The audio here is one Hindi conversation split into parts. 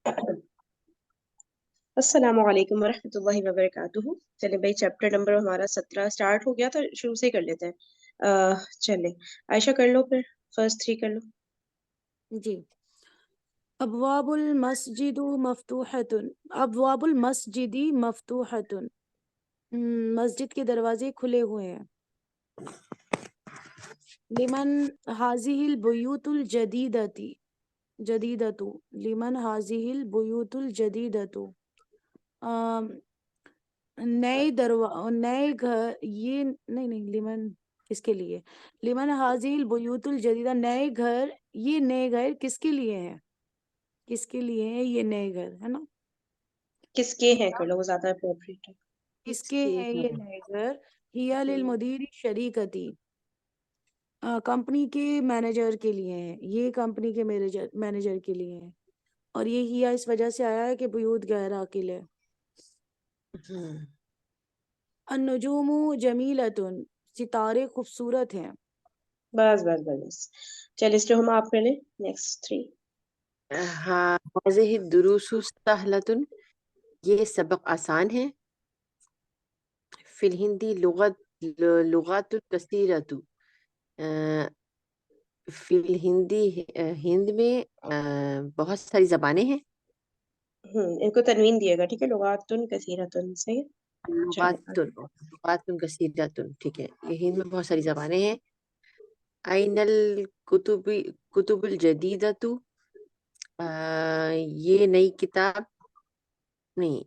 अस्सलामु अलैकुम वरहमतुल्लाहि वबरकातुहू। चले भाई, चैप्टर नंबर हमारा 17 स्टार्ट हो गया था, शुरू से ही कर लेते हैं। चले आयशा कर लो, फिर फर्स्ट थ्री कर लो। जी। अबवाबुल मस्जिदु मफ्तूहतुन। अबवाबुल मस्जिदी मफ्तूहतुन। मस्जिद के दरवाजे खुले हुए हैं। लिमन हाजिहिल बुयूतुल जदीदती जदीदतु। लिमन हाजिहिल बुयूतुल जदीदतु। अम, नए घर, ये नहीं नहीं, लिमन किसके लिए? लिमन हाजिहिल बुयूतुल जदीदा, नए घर, ये नए घर किसके लिए है? किसके लिए है ये नए घर, है ना? किसके हैं कर लो, वो ज्यादा अप्रोप्रिएट है। किसके हैं ये नए घर? हिया लिल हम्म, मुदीरी शरीकती। कंपनी के मैनेजर के लिए है, ये कंपनी के मैनेजर मैनेजर के लिए है। और ये हिया इस वजह से आया है कि बुयूत गैर अकिल है। हम्म। अन्नुजूमु जमीलतुन, सितारे खूबसूरत हैं। बस बस बस बस। चल इसलिए हम आप कर ले नेक्स्ट थ्री। हाँ, हाज़िहि दुरूसु सहलतुन, ये सबक आसान है। फिल हिंदी लुगातुल कसीरतु, अ, फिल हिंदी हिंद में बहुत सारी जबानें हैं। इनको तनवीन दिएगा, ठीक है। लुगातुन कसीरतुन, सही है। चले लुगातुन आगे। लुगातुन कसीरतुन, ठीक है, ये हिंद में बहुत सारी जबानें हैं। आइनल कुतुबी कुतुबुल जदीदतु, अ, ये नई किताब नहीं,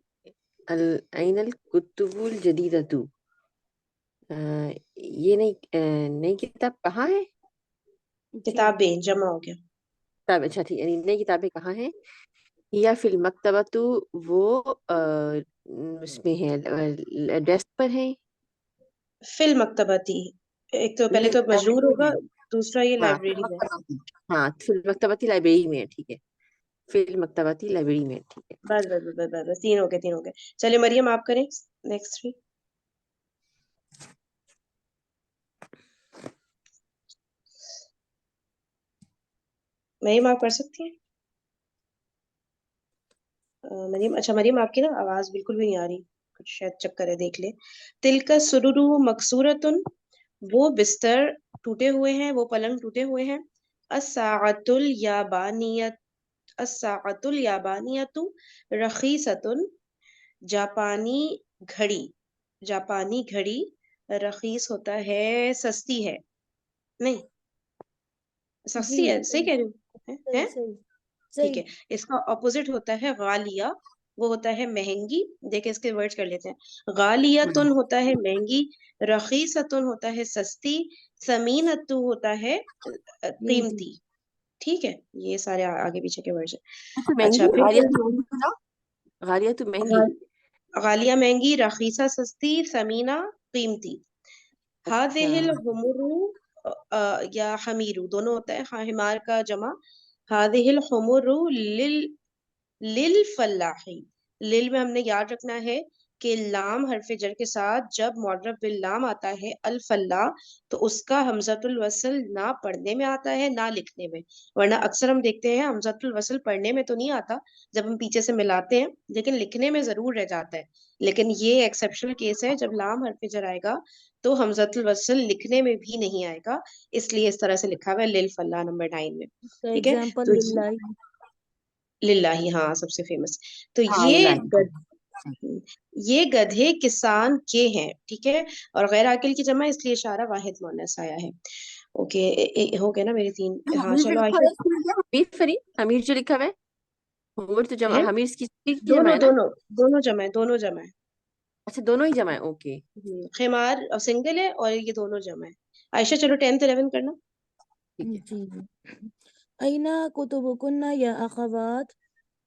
अल आइनल कुतुबुल जदीदतु, ये नई किताब कहाँ है? जी। किताबें जमा हो गया। किताब, अच्छा ठीक, यानी नई किताबें कहाँ हैं? या फिल मकतबतु, वो उसमें है, डेस्क पर है। फिल मकतबती, एक तो पहले नहीं, तो मजरूर लाइब्रेरी होगा, में। दूसरा ये हाँ, फिल लाइब्रेरी में। मकतबती, हाँ, फिल मकतबती लाइब्रेरी में है, ठीक है। फिल मकतबती लाइब्रेरी में है, ठीक है। बस बस बस बस बस बस, तीन हो गए, तीन हो गए। चलिए मरियम आप करें नेक्स्ट थ्री। मरियम आप कर सकती हैं। मरियम, अच्छा मरियम आपकी ना आवाज बिल्कुल भी नहीं आ रही, कुछ शायद चक्कर है, देख ले। तिलका सुरुरु मकसूरतुन, वो बिस्तर टूटे हुए हैं, वो पलंग टूटे हुए हैं। अस्साअतुल याबानियत, अस्साअतुल याबानियतु रखीसतुन, जापानी घड़ी, जापानी घड़ी रखीस होता है, सस्ती है। नहीं, जी, सस्ती है, सही सही कह रही हूँ। है? सही सही ठीक सही। है। इसका ऑपोजिट होता है गालिया, वो होता है महंगी। देखिए इसके वर्ड्स कर लेते हैं। गालियतुन होता है महंगी, रखीसतुन होता है सस्ती, समीनतु होता है कीमती। कीमती। ठीक है, ये सारे आगे पीछे के वर्ड्स तो हैं। अच्छा महंगी, फिर गालिया क्या? तो महंगी ना, गालिया तो महंगी। गालिया महंगी, रखीसा सस्ती, समीना कीमती। अच्छा। हादिहिल हुमुरु, या हमीरू दोनों होता है, हाँ, हिमार का जमा। हादिहिल हुमुरु लिल लिल फल्लाही। लिल में हमने याद रखना है कि लाम हरफ जर के साथ जब मॉडरफ बिल लाम आता है अल फल्ला, तो उसका हमजतुल वसल ना पढ़ने में आता है ना लिखने में। वरना अक्सर हम देखते हैं हमजतुल वसल पढ़ने में तो नहीं आता जब हम पीछे से मिलाते हैं, लेकिन लिखने में जरूर रह जाता है। लेकिन ये एक्सेप्शनल केस है, जब लाम हरफ जर आएगा तो हमजतुल वसल लिखने में भी नहीं आएगा। इसलिए इस तरह से लिखा हुआ है लिल फल्ला नंबर 9 में। का ठीक है। एग्जाम्पल तो लिल्लाही। लिल्लाही, हाँ, सबसे फेमस। तो हाँ, लाइन। ये गधे किसान के हैं, ठीक है। और गैर आकिल की जमा, इसलिए इशारा वाहिद मुअन्नस आया है। ओके, हो गया ना मेरे तीन। हाँ हमीर जो चलो लिखा आयशा। हुआ है इसमें क्या? हमीर फरी, हमीर जो लिखा हुआ है, हमीर तो जमा, है, हमीर की जमा दोनों है ना? दोनों दोनों जमा है, दोनों जमा है। अच्छा, दोनों ही जमा है, ओके। खिमार सिंगल है और ये दोनों जमा है। आयशा चलो 10th 11 करना। ठीक है। जी। अइना कुतुबुकुन्ना या अखवात,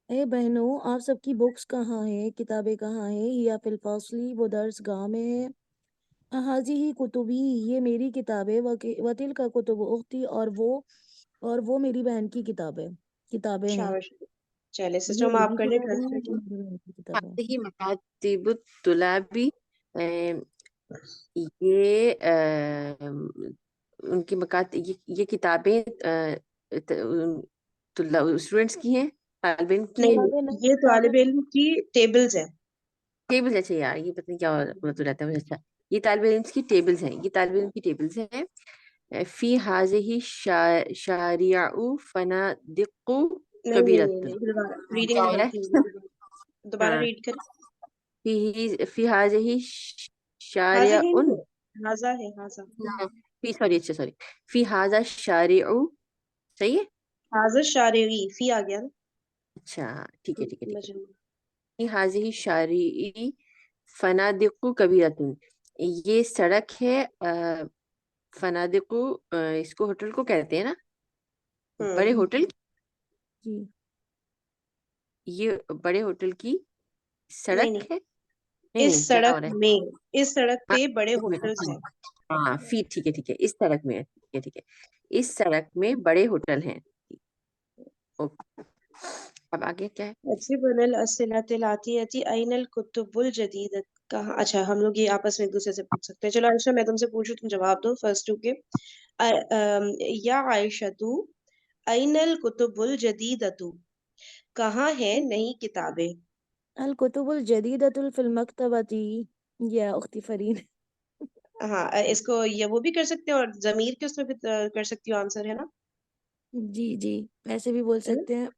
ए बहनों आप सबकी बुक्स कहाँ हैं, किताबें कहाँ हैं? या फिल फासली, वो दर्स गाह में है। हाजी ही कुतुबी, ये मेरी किताबें। वतिल का कुतुब उख्ती, और वो मेरी बहन की किताबें हैं। शाबाश। चले ये सिस्टम आप मेरी कर ले किताबें हैं, ये ट्रांसलेट। मेरी बहन की किताबें हैं। हाज़िही मकातिबुत तुलाबी, ये उनकी ये किताबें स्टूडेंट्स की हैं। तालिब इल्म की नहीं किताबें नहीं, नहीं, ये किताबें तालिब इल्म की टेबल्स है। टेबल्स। अच्छा यार, ये पता नहीं क्या मतलब रहता है मुझे। अच्छा, ये तालिब इल्म की टेबल्स हैं, ये तालिब इल्म की टेबल्स हैं। फी हाजिही शारिउ फनादिकु कबीरतुन। नहीं, दोबारा रीडिंग क्या में हो रहा गलती हो है? गई, दोबारा हाँ, रीड करें। फी हाजिही हाजा ही शारिउन। नहीं है, हाजा है, हाजा। फी, सॉरी, अच्छा सॉरी, फी हाजा शारिउ। सही है। हाजा शारिई फी आ गया ना। अच्छा, ठीक है ठीक है ठीक है। मजमू। फी हाजिही शारिई फनादिकु कबीरतुन। ये सड़क है, फनादिकु, इसको होटल को कहते हैं ना, बड़े हम्म। होटल। जी। ये बड़े होटल की नहीं सड़क नहीं, है। नहीं इस नहीं, क्या सड़क हो रहा है? में, इस सड़क हाँ, पे बड़े सड़क में, होटल्स हैं। हाँ फी, ठीक है ठीक है, इस सड़क में है, ठीक है ठीक है, इस सड़क में बड़े होटल हैं। ओके, अब आगे क्या है? अजीबनल अस्सिलतिल आतियति अइनल कुतुबुल जदीद। कहाँ? अच्छा, हम लोग ये आपस में एक दूसरे से पूछ सकते हैं। चलो आयशा, मैं तुमसे पूछूं, तुम जवाब दो फर्स्ट टू के। या आयशा तू, अइनल कुतुबुल जदीदतु, कहाँ है नई किताबें? अल कुतुबुल जदीदतुल फिल मकतबती, या उख्ती फरीन। हाँ, इसको ये वो भी कर सकते हैं, और जमीर के उसमें भी कर सकती हो, आंसर है ना। जी जी, ऐसे भी बोल है ना? सकते हैं।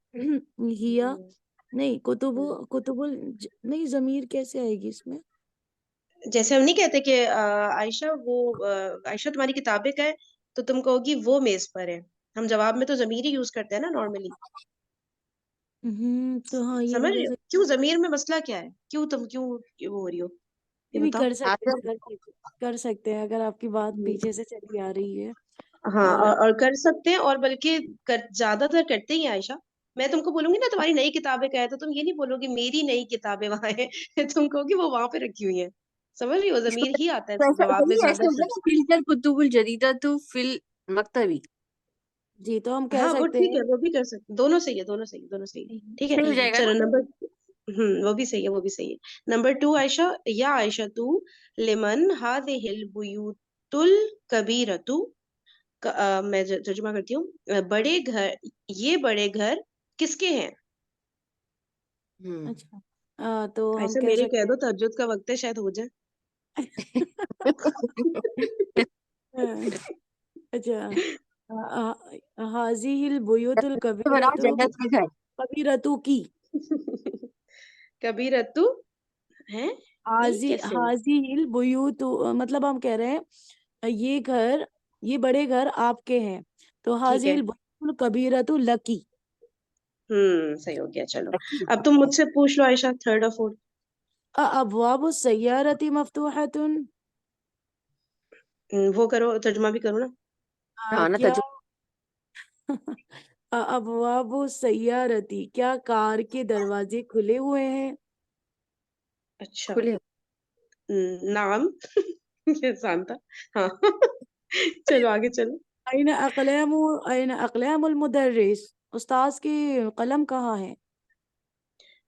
हिया, हम्म, नहीं हम्म। नहीं, जमीर कैसे आएगी इसमें? जैसे हम नहीं कहते कि आयशा वो, आयशा तुम्हारी किताबें का है, तो तुम कहोगी वो मेज पर है। हम जवाब में तो जमीर ही यूज करते हैं ना नॉर्मली। तो हाँ, ये समझ भी रहे कर हो सकते क्यों जमीर में मसला क्या है? क्यों तुम क्यों क्यों वो हो रही हो? ये ये भी बताओ। कर सकते हाजा। हैं, कर सकते हैं अगर आपकी बात हम्म, पीछे से चली आ रही है। हाँ, और और कर सकते हैं, और बल्कि ज्यादातर करते ही हैं आयशा। मैं तुमको बोलूंगी ना तुम्हारी नई किताबें क्या है, तो तुम ये नहीं बोलोगी मेरी नई किताबें वहां है। तुम कहोगी वो वहां पे रखी हुई है। समझ रही हो, इसको जमीर ही आता है तो ऐसा जवाब में वही ऐसे हो गया ज्यादातर। ना, तिलकल कुतुबुल जदीदा तो फिल मकतबी। जी, तो हम कह हाँ, वो सकते ठीक है, हैं। वो भी कर सकते, दोनों सही है, दोनों सही है, दोनों सही है। ठीक है। सही हो जाएगा चलो ना? नंबर, वो भी सही है, वो भी सही है। नंबर टू आयशा, या आयशा तू, लिमन हादिहिल बुयूतुल कबीरतु, मैं तर्जुमा करती हूँ। बड़े घर, ये बड़े घर किसके हैं? हम्म। अच्छा, तो हम ऐसे कह मेरे कह सकते दो, तहज्जुद का वक्त है, शायद हो जाए। हैं। अच्छा, हाजिहिल बुयूतुल तो बनाओ कबीरतु, जन्नत के घर। कबीरतु की, कबीरतु है, ये कैसे हो? हाजिहिल बुयूतु, मतलब हम कह रहे हैं ये घर, ये बड़े घर आपके हैं, तो ठीक है। हाजिहिल बुयूतुल कबीरतु लकी। सही हो गया। चलो, अब तुम मुझसे पूछ लो आयशा, थर्ड और फोर्थ। अबवाबु सय्यारति मफ्तूहतुन, वो करो, तर्जुमा भी करो ना। हाँ ना, क्या? तजुब अबवाबु सय्यारती, क्या कार के दरवाजे खुले हुए हैं? अच्छा। खुले। नाम। ये आसान था। हाँ। चलो आगे चलो। अइन अक़लामुल मुदर्रिस, उस्ताज की कलम कहाँ है?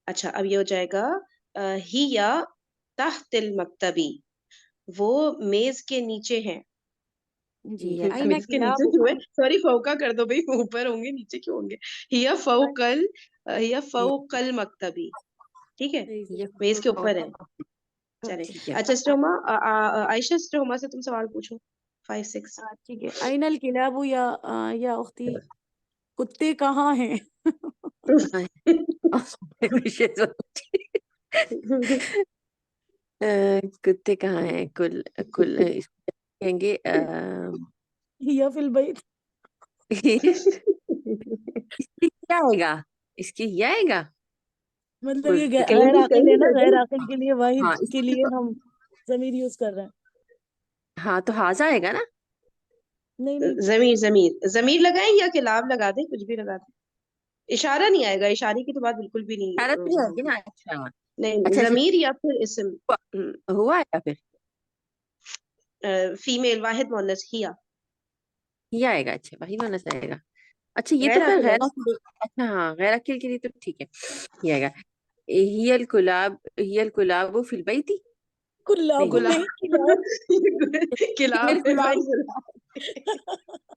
अच्छा, अब ये हो जाएगा, हिया तहतिल मक्तबी, वो मेज के नीचे है। जी है। अइन मेज के नीचे क्यों है? किलाबुहा, सॉरी, फौका कर दो भाई, ऊपर होंगे नीचे क्यों होंगे? हिया फौकल, हिया ये फौकल मक्तबी। ठीक है, सही ये सही। मेज के ऊपर है। चले। ठीक है। अच्छा स्टोमा, आयशा स्टोमा से तुम सवाल पूछो, 5 6। ठीक है। अइनल किलाबु, या उख्ती, कुत्ते कहाँ हैं? हाँ, विशेष कुत्ते कहाँ हैं? कुल कुल इसको कहेंगे या फिल बैत, इसकी क्या आएगा? इसकी ये आएगा। मतलब कुल ये तो कहीं गैर भी, आकिल कहीं है ना, कर दो। गैर आकिल के लिए, हाँ वाहिद के लिए इसकी तो, हम जमीर यूज कर रहे हैं। हाँ तो हाजा आएगा ना। नहीं नहीं, जमीर, जमीर जमीर लगाएं या किलाब लगा दें, कुछ भी लगा दें। इशारा नहीं आएगा, इशारे की तो बात बिल्कुल भी नहीं शरत नहीं आएगी होगी। ना। अच्छा। नहीं, अच्छा अच्छा, जमीर या फिर इसम। हुआ आएगा फिर। फीमेल वाहिद मुअन्नस हिया। ये आएगा। अच्छा, वही होना आएगा। अच्छा, ये तो गैर खैर अकिल है गैर ना। अकील। अच्छा हाँ, गैर अकील के लिए तो ठीक है, ये आएगा। हियल कुलाब फिल बैती। नहीं, गुलाबो गुलाब। नहीं, खिलाओ। किलाब हियल है भाई, कुलाब। गुलाब।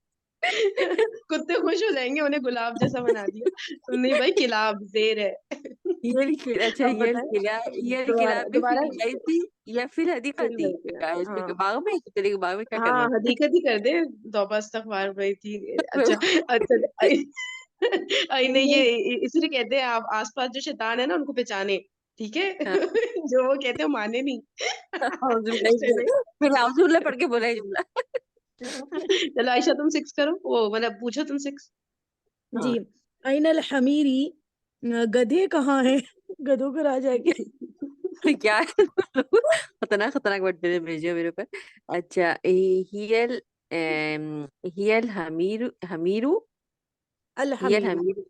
कुत्ते खुश हो जाएंगे, उन्हें गुलाब जैसा बना दिया। नहीं भाई, किलाब जेर है। अच्छा, अब बताए, ये दोबारा किताब भी दोबारा। फिर आई थी या फिर हदीका फिर थी? वही किया, उसमें हाँ। बाग में, तेरे के बाग में क्या कर हाँ, रहे हदीकत ही कर दे। तौबा इस्तगफार भाई थी। अच्छा। थे? अच्छा। नहीं, ये इसलिए कहते हैं, आप आसपास जो शैतान है ना उनको पहचाने। ठीक है। हाँ, जो वो कहते हैं वो माने नहीं। चले। फिर आउज़ुबिल्लाह पढ़ के बोला ये जुमला। चलो आयशा, तुम सिक्स करो, वो मतलब पूछो तुम सिक्स। जी। हाँ। अइनल हमीरी, गधे कहाँ है? गधों को राज है क्या? क्या है? खतरनाक खतरनाक वर्ड मेरे भेजे हो मेरे ऊपर। अच्छा, हियल हमीरू अल हियल हमीरू। हमीरू।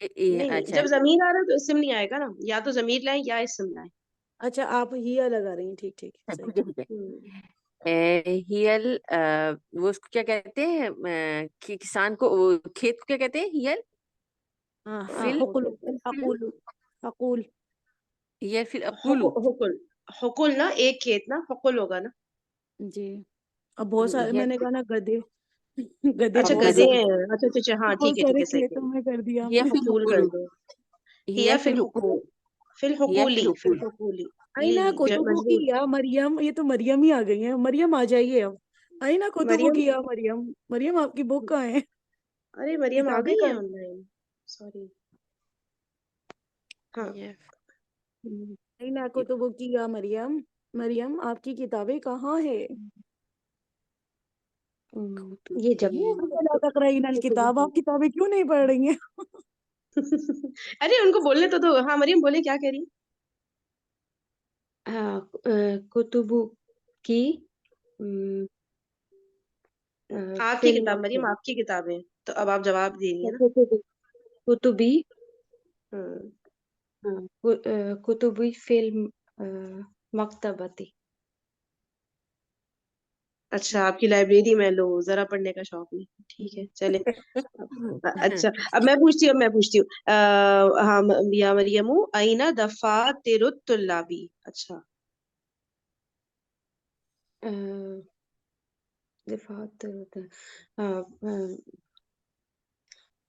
नहीं नहीं, अच्छा। जब जमीर आ रहा है तो इसम नहीं आएगा ना, या तो जमीर लाए या इसम लाए। अच्छा, आप हिया लगा रही हैं, ठीक ठीक, सही। ठीक है ठीक है। हम्म। हियल, वो उसको क्या कहते हैं, किसान को, वो खेत को क्या कहते हैं? हियल हाँ, फिल वो हुकुल, कहते हैं फिल हकूल, हकूल। हियल फिल अकुलू। हुकुल। हुकुल ना, एक खेत ना, हुकुल होगा ना। जी। अब बहुत सारे, हियल मैंने फिल कहा ना गधे। गधे अच्छा, बहुत गधे गधे। सारे, हैं, अच्छा अच्छा अच्छा, हाँ बहुत ठीक है ठीक सारे है, सही कह खेतों रही में कर दिया हियल है। आपने। फिल हुकूल कर हुकुलू। दो। हिया हियल फिल फिल हुकुलू। हुकूल। फिल हियल हुकूली, फिल फिल हुकुल। हुकूली। ली, आईना कुतुबु की मजबूर। या मरियम, ये तो मरियम ही आ गई है। मरियम आ जाइए अब। आईना कुतुबु मरियम। की या मरियम। मरियम, आपकी बुक कहाँ है? अरे मरियम आ किताबें गई कहाँ है हैं? ऑनलाइन। सॉरी। हाँ। ये आईना ये- कुतुबु की या मरियम। मरियम, आपकी किताबें कहाँ है? ये जब ला तकराइन अल किताब, आप किताबें क्यों नहीं पढ़ रही हैं? अरे उनको बोलने तो दो। हाँ मरियम, बोले क्या कह रही। हाँ, कुतुबु की, अम, आपकी फिल किताब मरियम, मकतब। आपकी किताबें। तो अब आप जवाब दे रही है ना। कुतुबी हम्म। कुतुबी फिल मकतबती। अच्छा, आपकी लाइब्रेरी में लो, जरा पढ़ने का शौक नहीं, ठीक है चले। अच्छा, अब मैं पूछती हूँ, हाँ, या मरियमू अईना दफातिरुत तुल्लाबी। अच्छा। अ, दफातिरुत, हाँ,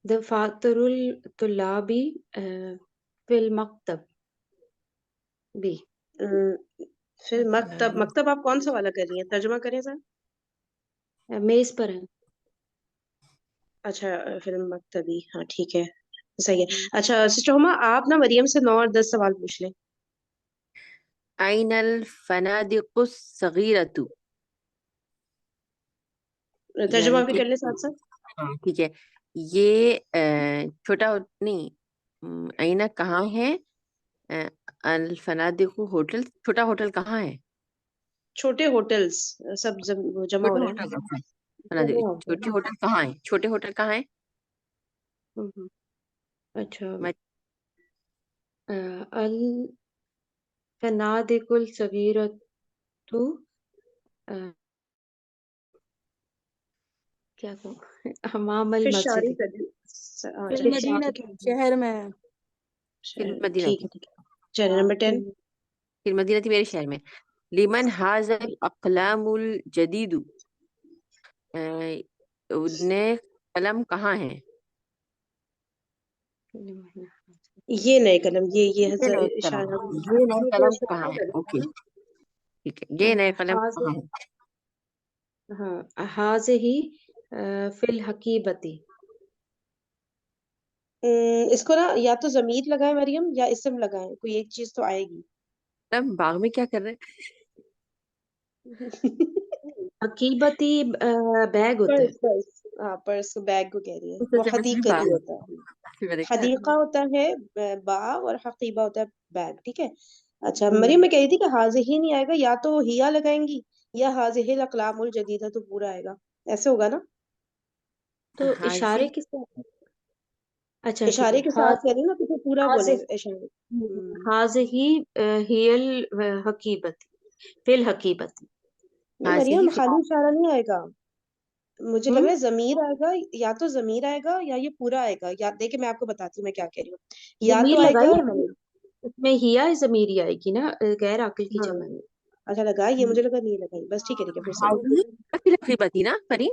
दफातरुल तुल्लाबी फिल मकतब भी। फिर मकतब, मकतब आप कौन सा वाला कर रही हैं, तर्जुमा करें सर। मेज पर है। अच्छा, फिल्म मकतबी, हाँ ठीक है, सही है। अच्छा सिस्टर हुमा, आप ना मरियम से 9 और 10 सवाल पूछ लें। अइनल फनादिकुस सगीरतु। तर्जुमा यानी भी कि, कर ले साथ साथ। हाँ ठीक है, ये नहीं, अइना कहाँ है? अ, अल फनादिकु होटल, छोटा होटल कहाँ है? छोटे होटल्स, सब जमा हो छोटे रहे हैं ना। होटल कहाँ है? छोटे होटल कहाँ है? छोटे होटल कहाँ है? हम्म, अच्छा। मैं अल फनादिकुल सगीरतु, अ, क्या कहूँ, हमाम अल फिर शारी मस्जिद। कर दी। फिल चलिए ठीक मदीना, ठीक है। शहर में है। फिर मदीना ठीक है थी। ठीक है। चलिए हाँ, नंबर 10। फिर मदीना थी मेरे शहर में। लिमन हाजल अकलामुल जदीदु। नए कलम कहाँ है? ये नए कलम, ये ये नए कलम, इशारा। ये नए ये तो कलम इशारा कहाँ है? कर रही है ओके, ना। ठीक है, ये नए कलम हाज, कहाँ है? हाँ हाज ही फिल हकीबती। इसको ना या तो जमीर लगाए मरियम, या इसम लगाए, कोई एक चीज तो आएगी। हम बाग में क्या कर रहे हकीबती बैग होता है। पर्स, हाँ पर्स को बैग को कह रही है, हैं? वो मैं सभी हदीकती बाग, होता है। फिर मैंने कहा, हदीका होता है बाग, और हकीबा होता है बैग, ठीक है। अच्छा मरियम, हम्म, मैं कह रही थी कि हाजिही नहीं आएगा, या तो हिया लगाएंगी, या हाजिहिल अक़लामुल जदीदा तो पूरा आएगा, ऐसे होगा ना। हाँ, तो हाजी। इशारे के साथ, अच्छा ठीक है, इशारे के साथ कह रही ना, तो फिर पूरा हाज बोले इशारे। हाजिही हियल हकीबत फिल हकीबत। नहीं हाजिही मरियम, फिल, खाली इशारा नहीं आएगा। मुझे लग हम्म, रहा है जमीर आएगा, या तो जमीर आएगा या ये पूरा आएगा, या देखिए मैं आपको बताती हूँ मैं क्या कह रही हूँ। या तो जमीर आएगा। लगाई है मैंने, इसमें हिया जमीर ही आएगी ना, गैर आकिल की हाँ, जमा है। अच्छा लगा, ये मुझे लगा नहीं लगाई, बस ठीक है फिर सही है। हाजी फिल हकीबत ही ना परी।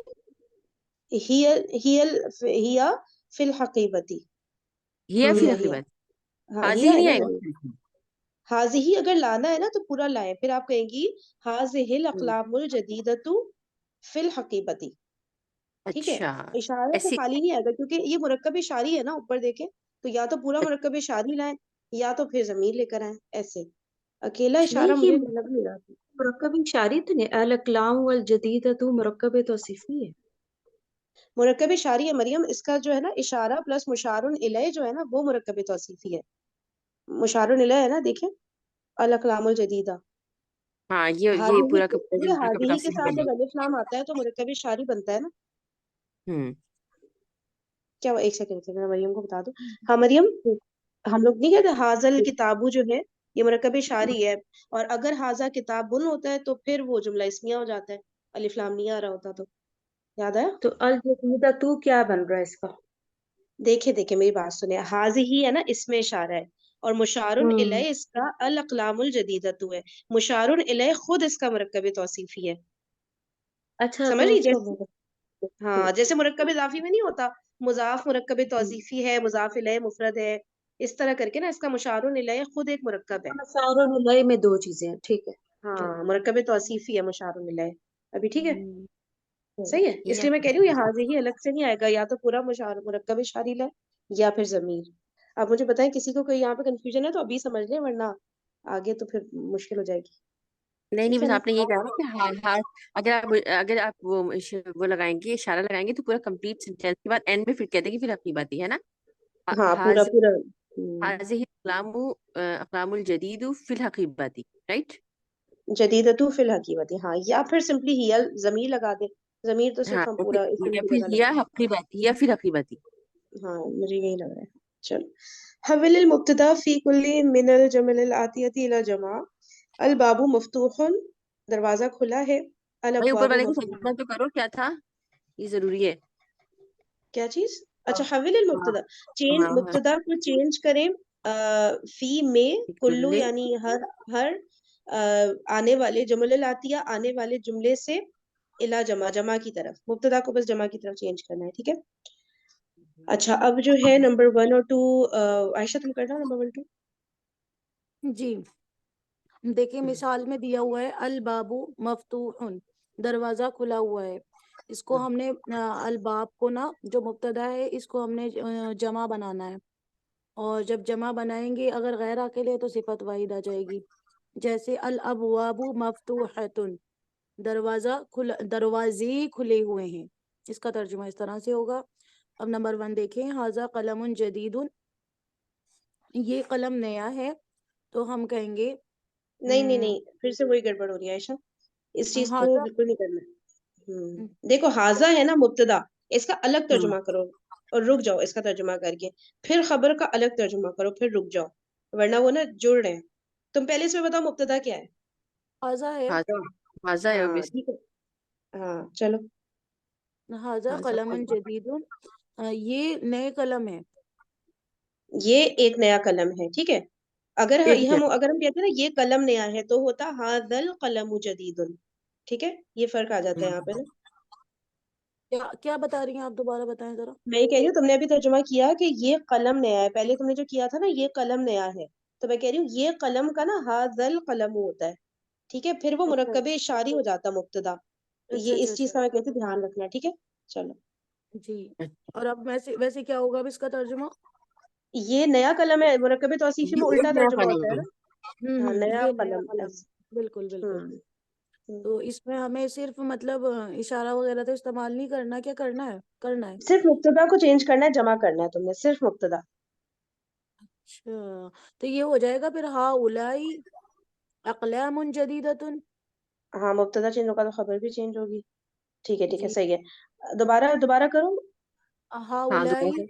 हिया फिल हकीबती। हिया फिर हिया हम्म आखिरी हिया बात हाँ हाजी हिया ही है नहीं ना आएगा वही। फिर। हाजिही अगर लाना है ना तो पूरा लाए, फिर आप कहेंगी हाजिहिल हम्म, अक़लामुल जदीदतु फिल हकीबती। ठीक है, अच्छा इशारा से ऐसे खाली नहीं आएगा क्योंकि ये मुरक्कब इशारी है ना, ऊपर देखे तो या तो पूरा मुरक्कब इशारी लाए या तो फिर जमीर लेकर आए। ऐसे अकेला नहीं इशारा ये मुझे लग नहीं रहा। मुरक्कब इशारी तो नहीं, अल अक़लाम वल जदीदतु मुरक्कब तौसीफी है। मुरक्कब इशारी है मरियम, इसका जो है ना इशारा प्लस मुशारुन इलैह जो है ना वो मुरक्कब तौसीफी है। मुशारुन इलैह है ना, देखें, अल अक़लामुल जदीदा। हाँ ये हाजिही पूरा का पूरा जो ये मुरक्कब हाजिही के तौसीफी साथ बनेगा। जब अलिफ लाम आता है तो मुरक्कब इशारी बनता है ना। हम्म क्या एक सेकंड मैं मरियम को बता दूं। हाँ मरियम, हम लोग नहीं कहते हाजल किताबू जो है ये मुरक्कब शारी है, और अगर हाजा किताबुन होता है तो फिर वो जुमला इस्मिया हो जाता है, अलिफ लाम नहीं आ रहा होता तो। याद आया? तो अल जदीदतु क्या बन रहा है इसका? देखे देखे मेरी बात सुने, हाजी ही है ना इसमें इशारा है, और मुशारुन हम्म इलैह इसका अल अक़लामुल जदीदतु है। मुशारुन इलैह खुद इसका मुरक्कब तौसीफी है। अच्छा, समझ तो रही उसको जैसे? ठीक। हाँ जैसे मुरक्कब इजाफी में नहीं होता, मुजाफ मुरक्कब हम्म, तौसीफी है, मुजाफ इलैह मुफरद है, इस तरह करके ना इसका मुशारुन इलैह खुद एक मुरक्कब है। मुशारुन इलैह में दो चीजें हैं, ठीक है। चलो। हाँ मुरक्कब तौसीफी है मुशारुन इलैह। अभी ठीक है, हम्म, सही है, ये इसलिए मैं कह रही हूँ ये हाजी ही अलग से नहीं आएगा, या तो पूरा मुरक्कब इशारी ला या फिर जमीर। आप मुझे बताएं किसी को कोई यहाँ पे कंफ्यूजन है तो अभी समझ लें, वरना आगे तो फिर मुश्किल हो जाएगी। नहीं नहीं ठीक बस है ना? आपने ये कहा ना कि हाँ अगर आप वो लगाएंगे इशारा लगाएंगे तो पूरा कंप्लीट सेंटेंस के बाद एंड में फिर कह देंगे फिर अपनी बात ही है ना। हाँ पूरा हाज पूरा हाजिही अक़लामुल जदीदु फिल हकीबती राइट। जदीदतु फिल हकीकती, हाँ, या फिर सिंपली हिया जमीर लगा दे। जमीर तो हाँ सिर्फ हम या पूरा फिर इसमें या भी फिर लगा हिया लेते हकीबती या फिर हकीबती। हैं। हाँ मुझे यही लग रहा है। चलो, हविल मुब्तदा फी कुल्ली मिनल जमल आतियती इला जमा। अल बाबू मफ्तूहुन, दरवाजा खुला है। अल भाई ऊपर अबवाबु वाले को मफ्तूह। समझना तो करो क्या था, ये जरूरी है। क्या चीज? हाँ अच्छा, हविल हाँ मुब्तदा, चेंज हाँ हाँ, मुब्तदा को चेंज करें फी में कुल्लू, कुल्ले यानी हर आने वाले जुमले आतिया आने वाले जुमले से इला जमा, जमा की तरफ, मुब्तदा को बस जमा की तरफ चेंज करना है। ठीक है। अच्छा, अब जो है नंबर 1 और 2, आयशा तुम करना नंबर 1 2। जी देखिए, मिसाल में दिया हुआ है अल बाबू मफ्तूहुन, दरवाजा खुला हुआ है। इसको हमने अल बाब को ना, जो मुब्तदा है, इसको हमने जमा बनाना है। और जब जमा बनाएंगे अगर गैर अकेले है तो सिफत वाहिद आ जाएगी। जैसे अल अबवाबु मफ्तूहतुन, दरवाजे खुले हुए हैं। इसका तर्जुमा इस तरह से होगा। अब नंबर 1 देखें, हाजा कलमुन जदीदुन, ये कलम नया है। तो हम कहेंगे नहीं नहीं नहीं, फिर से वही गड़बड़ हो रही है आयशा, इस चीज को हाजा बिल्कुल नहीं करना। देखो हाजा है ना मुब्तदा, इसका अलग हम्म, तर्जुमा करो और रुक जाओ इसका तर्जुमा करके, फिर खबर का अलग तर्जुमा करो, फिर रुक जाओ, वरना वो ना जुड़ रहे हैं। तुम पहले इसमें बताओ मुब्तदा क्या है। हाजा है। हाजा हाजा है हाँ obvious, ठीक है, हाँ चलो। हाजा हाजा कलमुन जदीदुन, ये नए कलम है। ये एक नया कलम है, ठीक है। अगर एक हम मिनट अगर हम कहते हैं ना ये कलम नया है तो होता हादल कलमु जदीदुन। ठीक है, ये फर्क आ जाता है यहाँ पे ना। क्या क्या बता रही हैं आप, दोबारा बताएं जरा। मैं ये कह रही हूँ तुमने अभी तर्जुमा किया कि ये कलम नया है, पहले तुमने जो किया था ना ये कलम नया है, तो मैं कह रही हूँ ये कलम का ना हादल कलमु होता है। ठीक है, फिर वो अच्छा मुरक्कबे इशारी हो जाता मुब्तदा। ये अच्छा अच्छा इस चीज अच्छा। का मैं कहती हूँ ध्यान रखना, ठीक है। चलो, जी। और अब वैसे वैसे क्या होगा अब इसका तर्जुमा? ये नया कलम है, मुरक्कबे तौसीफी ये में एक उल्टा नया तर्जुमा होता है कलम ना। हाँ नया ये नया कलम कलम। ऐसे। बिल्कुल बिल्कुल। हम्म तो हम्म। इसमें हमें सिर्फ मतलब इशारा वगैरह तो इस्तेमाल नहीं करना, क्या करना है? करना है। सिर्फ मुब्तदा को चेंज करना है, जमा करना है तुमने, सिर्फ मुब्तदा। अच्छा, तो ये हो जाएगा फिर हा उलाई अक़लामुन जदीदतुन। हाँ मुब्तदा चेंज होगा तो खबर भी चेंज होगी। ठीक है, जी, सही है। दोबारा दोबारा करो। हा हाँ दोबारा उलाई से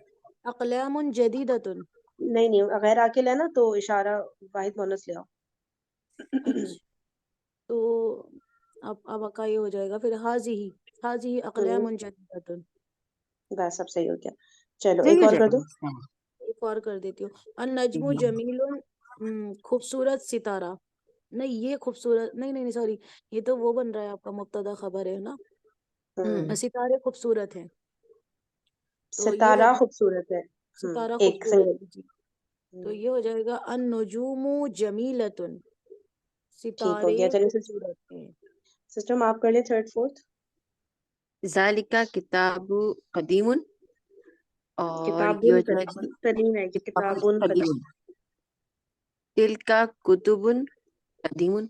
अक़लामुन जदीदतुन। नहीं नहीं, गैर आकिल है ना तो इशारा वाहिद मोनस ले आओ। अच्छा, तो अब का ये हो जाएगा फिर हाजी ही हम्म, अक़लामुन जदीदतुन। बस सब सही हो गया। चलो सही एक हो और कर दो। जाएगा। एक और कर देती हूँ। अन नजमु हम्म, जमीलुन, खूबसूरत सितारा। नहीं, ये खूबसूरत नहीं नहीं नहीं, सॉरी, ये तो वो बन रहा है आपका मुब्तदा खबर है ना। हम्म सितारे खूबसूरत हैं। तो ये सितारा बन खूबसूरत है। सितारा एक सही खूबसूरत है। है जी। तो ये हो जाएगा अन्नुजूमु जमीलतुन, ठीक हो गया। सितारे चलिए खूबसूरत हैं। सिस्टम आप कर ले थर्ड फोर्थ। ज़ालिका किताबु कदीमुन, और ये किताबुन हो जाएगा तनीन है, किताबुन किताबुन कदीम। कदीमुन। तिलका कुतुबुन कदीमुन।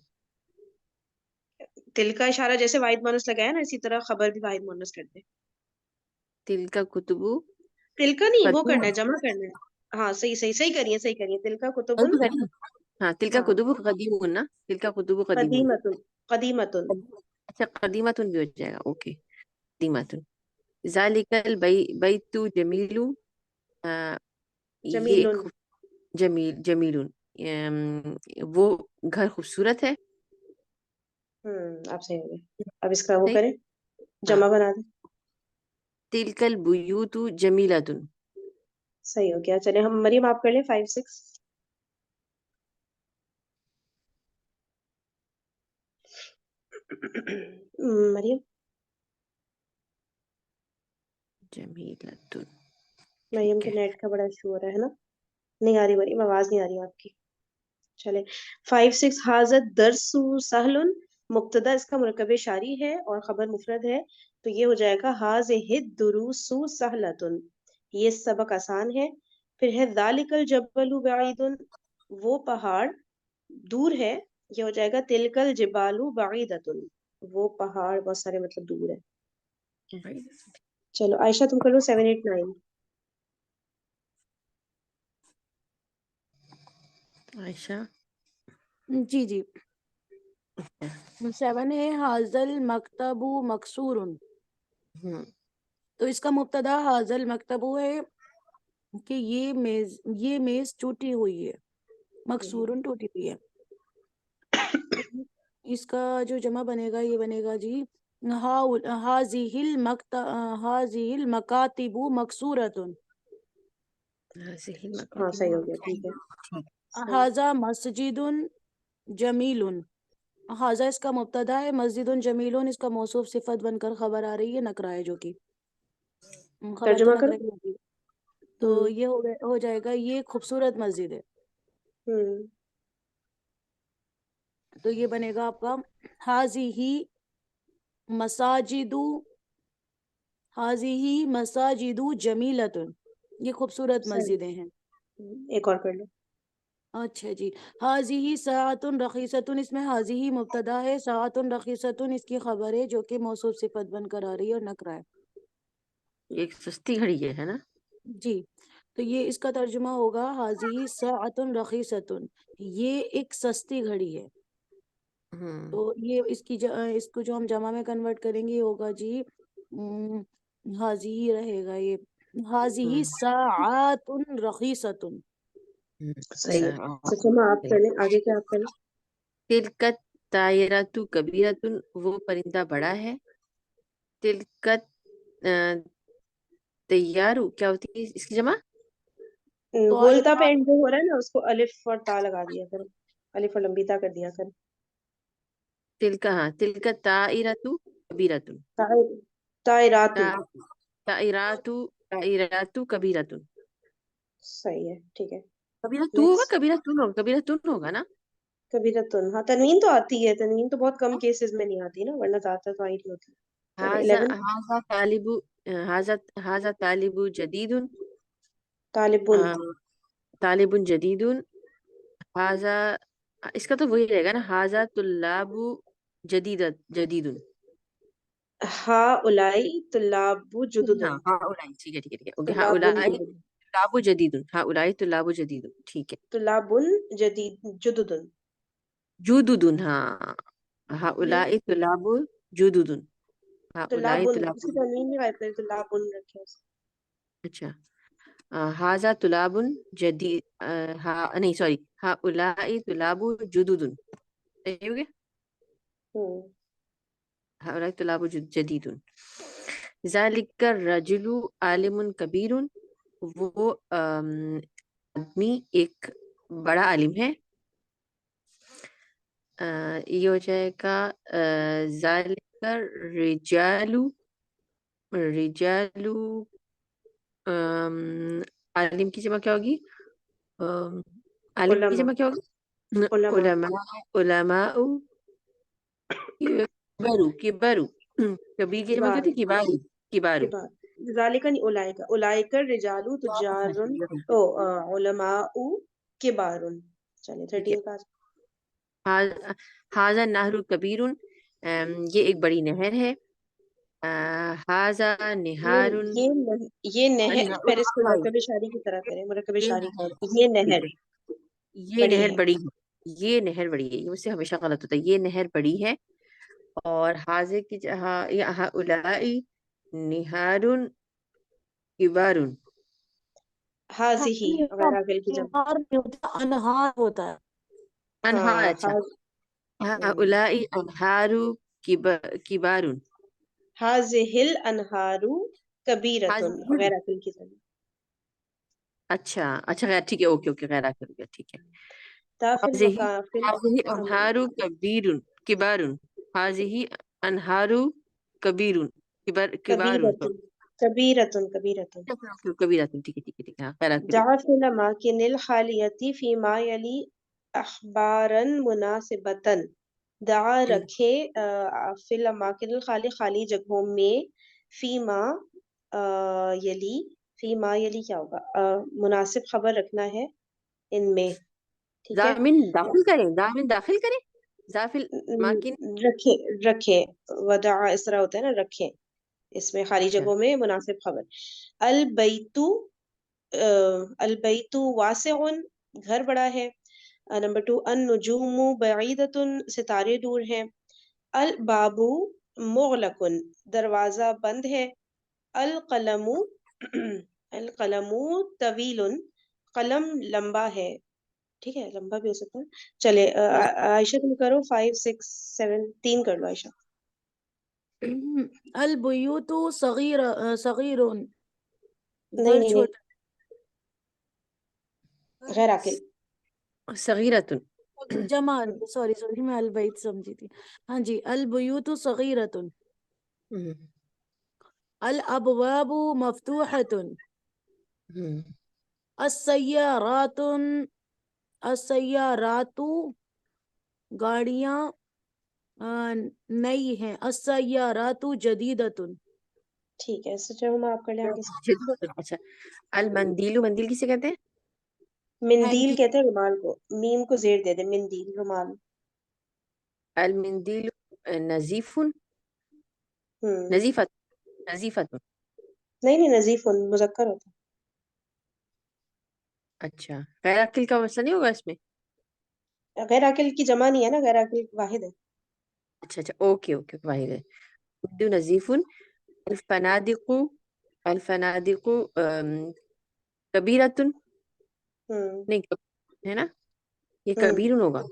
तिल का इशारा जैसे वाहिद मोनस लगाया ना, इसी तरह खबर भी वाहिद मोनस कर दे। तिलका कुतुबु तिल का नहीं, वो करना कदीमुन। है, जमा करना है। हाँ सही सही सही करिए, सही करिए। तिल का कुतुबुन। गलती करी। हाँ, तिलका हाँ कुतुबु कदीमुन ना, तिलका कुतुबु कदीमुन। कदीमतुन, कदीमतुन। अच्छा, कदीमतुन भी हो जाएगा, ओके। कदीमतुन। ज़ालिकल बैतु जमीलु, आ, ये जमीलुन। जमीलुन, वो घर खूबसूरत है। आप सही हो गए। अब इसका वो सही। करें, हाँ, जमा बना दे। तिलकल बुयूतु जमीलतुन। सही हो गया। चले हम मरियम आप कर ले 5 6। मरियम। जमीलतुन, मरियम ठीक के है। नेट का बड़ा इशू हो रहा है ना। नहीं आ रही मरियम, आवाज नहीं आ रही आपकी। चले 5 6। हाजत दरसु सहलुन। मुब्तदा इसका मुरकब शारी है और खबर मुफरद है, तो ये हो जाएगा हाज़िहिद दुरूसु सहलतुन। ये सबक आसान है। फिर है जालिकल जबलु बईदुन, वो पहाड़ दूर है। ये हो जाएगा तिलकल जिबालु बईदतुन, वो पहाड़ बहुत सारे मतलब दूर है। चलो आयशा तुम कर लो 7 8 9। आयशा। जी जी। 7 है हाजल मकतबु मकसूरुन। हम्म। तो इसका मुब्तदा हाजल मकतबु है कि ये मेज टूटी हुई है, मकसूरुन टूटी हुई है। इसका जो जमा बनेगा ये बनेगा जी हाजिहिल मकातिबु मकसूरतुन। हाँ सही हो गया, ठीक है। सही। हाजा मस्जिदुन जमीलुन। हाजा इसका मुब्तदा है, मस्जिदुन जमीलुन इसका मौसूफ सिफत बनकर खबर आ रही है, नकरा है जो कि खबर तो तर्जुमा नकरा करो। ही होती है। तो हम्म ये हो जाएगा ये खूबसूरत मस्जिद है। हम्म तो ये बनेगा आपका हाजी मसाजिदु हाजिही मसाजिदु जमीलतुन। ये खूबसूरत सही। मस्जिदें हैं। एक और कर लो। अच्छा जी। हाजिही साअतुन रखीसतुन, इसमें हाजिही मुब्तदा है, साअतुन रखीसतुन इसकी खबर है जो कि मौसूफ सिफत बनकर आ रही है और नकरा है। एक सस्ती घड़ी है ना। जी। तो ये इसका तर्जुमा होगा हाजिही साअतुन रखीसतुन, ये एक सस्ती घड़ी है। हम्म। तो ये इसको जो हम जमा में कन्वर्ट करेंगे ये होगा जी हाजी रहेगा ये हाजी हम्म। साआतुन रखीसतुन। सही है। अच्छा, सचमा आप कर ले, आगे क्या आप कर ले। तिलकत तायरतु कबीरतुन, वो परिंदा बड़ा है। तिलकत तैयारू क्या होती है इसकी जमा? गोलता पे तायरा एंड जो हो रहा है ना, उसको अलिफ और ता लगा दिया करो। अलिफ और लंबी ता कर दिया करो। तिलका, हाँ, तिलका तायरतु कबीरतुन। ताय- तायरातू। ता तायरातु तायरातु कबीरतुन। सही है, ठीक है। कबीरा तू होगा, नेक्स्ट। कबीरा तुन होगा, कबीरा तुन होगा ना। कबीरतुन, हाँ तनवीन तो आती है, तनवीन तो बहुत कम केसेस में नहीं आती ना, वरना ज्यादातर तो आई नहीं होती। चलो हाजा 11। हाजा तालिबु, हाजा हाजा तालिबु जदीदुन, तालिबुन। तालिबुन जदीदुन। हाजा, इसका तो वही रहेगा ना, हाजा तुल्लाबु जदीदुन। हा उलाई तुलाबु हाँ जुदुदुन। हाँ, उलाई, ठीक है ठीक है ठीक है, ओके। हाँ, तुलाबुन उलाई जुदुदुन। तुल्लाबु जदीदुन, हाँ, उलाई तुल्लाबु जदीदुन, ठीक है। तुलाबुन जदीद जुदुदुन। जुदुदुन, हाँ। हाँ, ये उलाई तुल्लाबु जुदुदुन। हाँ, उलाई तुलाबुन, तुल्लाबु। उसकी तनवीन नहीं गायब करी, तुलाबुन रखे उसको। अच्छा। हाजा तुलाबुन जदीद, हाँ नहीं, सॉरी, हाँ, उलाई तुलाबु जुदुदुन, सही हो गया। हम्म हाँ, उलाई तुलाबु जदीदुन। ज़ालिका रजुलु आलिमुन कबीरुन, वो आदमी एक बड़ा आलिम है। ये हो जाएगा ज़ालिका रिजालु रिजालु आलिम की जमा क्या होगी? आलिम की उलमा जमा क्या होगी? उलमा उलमा। उलमाउ। किबारू। किबारू। कबीर की जमा क्या किबार होती? किबारू। किबारू। किबार ज़ालिका नहीं उलाइका उलाइका रिजालु तुजारुन ओ उलमाउ किबारुन। चलिए ठीक है। 13 का हा- हाजा नहरु कबीरुन। ये एक बड़ी नहर है। हाजा नहीं निहारुन। ये नहर निहार फिर इसको उलमा। मुरकब शारी की तरह करें मुरकब ये शारी नहर। ये ठीक नहर है। ये बड़ी नहर है बड़ी है। ये नहर बड़ी है, ये मुझसे हमेशा गलत होता है। ये नहर बड़ी है। और हाजे की जहाँ यहाँ उलाई निहारुन किबारुन। हाजिही इसका गैर आकिल की जम निहार नहीं होता, अनहार होता है। अनहार। हाँ अच्छा। हाँ हम्म, उलाई अनहारु किबारुन। हाजिहिल अनहारू कबीरतुन हाजिल। गैर आकिल की जम अच्छा अच्छा, गैर ठीक है, ओके ओके, गैर आकर गया, ठीक है। ताफिल हाजिही। मकाफिल हाजिही अमर अनहारु कबीरुन किबारुन। हाजिही अनहारु कबीरुन किबारुन। कबीरतुन कबीरतुन कबीरतुन कबीरातुन। ठीक है ठीक है ठीक है, हाँ गैर आकर। जाफिल अमाकिनिल खालियती फीमा यली अखबारन मुनासिबतन दआ रखे फिल अमाकिनिल खाली खाली जगहों में फीमा यली फीमा यली क्या होगा मुनासिब खबर रखना है इनमें ठीक है जामिन दाखिल करें, जामिन दाखिल करें। जाफिल माकिन। रखे रखे वदा इस तरह होता है ना रखे इसमें खाली अच्छा। जगहों में मुनासिब खबर अल बैतु अलबैतु वासिउन घर बड़ा है नंबर 2 अन नुजूमु बईदतुन सितारे दूर हैं अल बाबू मुगलकुन दरवाजा बंद है अल कलमु अल कलमु तवीलुन कलम लंबा है ठीक है लंबा भी हो सकता है चले आयशा तुम करो 5 6 7 3 कर लो आयशा अल बुयूतु सगीरुन, नहीं घर नहीं नहीं छोटा। गैर आकिल सगीरतुन। जमा, सॉरी सॉरी, मैं अल बैत समझी थी। हाँ जी, अल बुयूतु सगीरतुन, हम्म, अल अबवाबु मफ्तूहतुन, हम्म। अस्सय्यारातुन, अस्सय्यारातु गाड़ियां नई हैं, अस्सय्यारातु जदीदतुन। ठीक है इससे चलो हम आप कर ले आगे से अच्छा। अल मंदीलु, मंदिल किसे कहते हैं? मिंदील हैंकी, कहते हैं रुमाल को मीम को जेर दे दे मिंदील रुमाल अल मंदीलु नजीफुन। हम्म नजीफत। नजीफतुन। नहीं नहीं नजीफ मुजक्कर होता अच्छा, गैर अकिल का मसला नहीं होगा इसमें? है गैर आकिल की जमा नहीं है ना गैर आकिल वाहिद है अच्छा अच्छा, ओके ओके, वाहिद है। उर्दू नजीफुन। अल फनादिकु। अल फनादिकु कबीरतुन। हम्म नहीं है ना? ये हम्म कबीरुन होगा।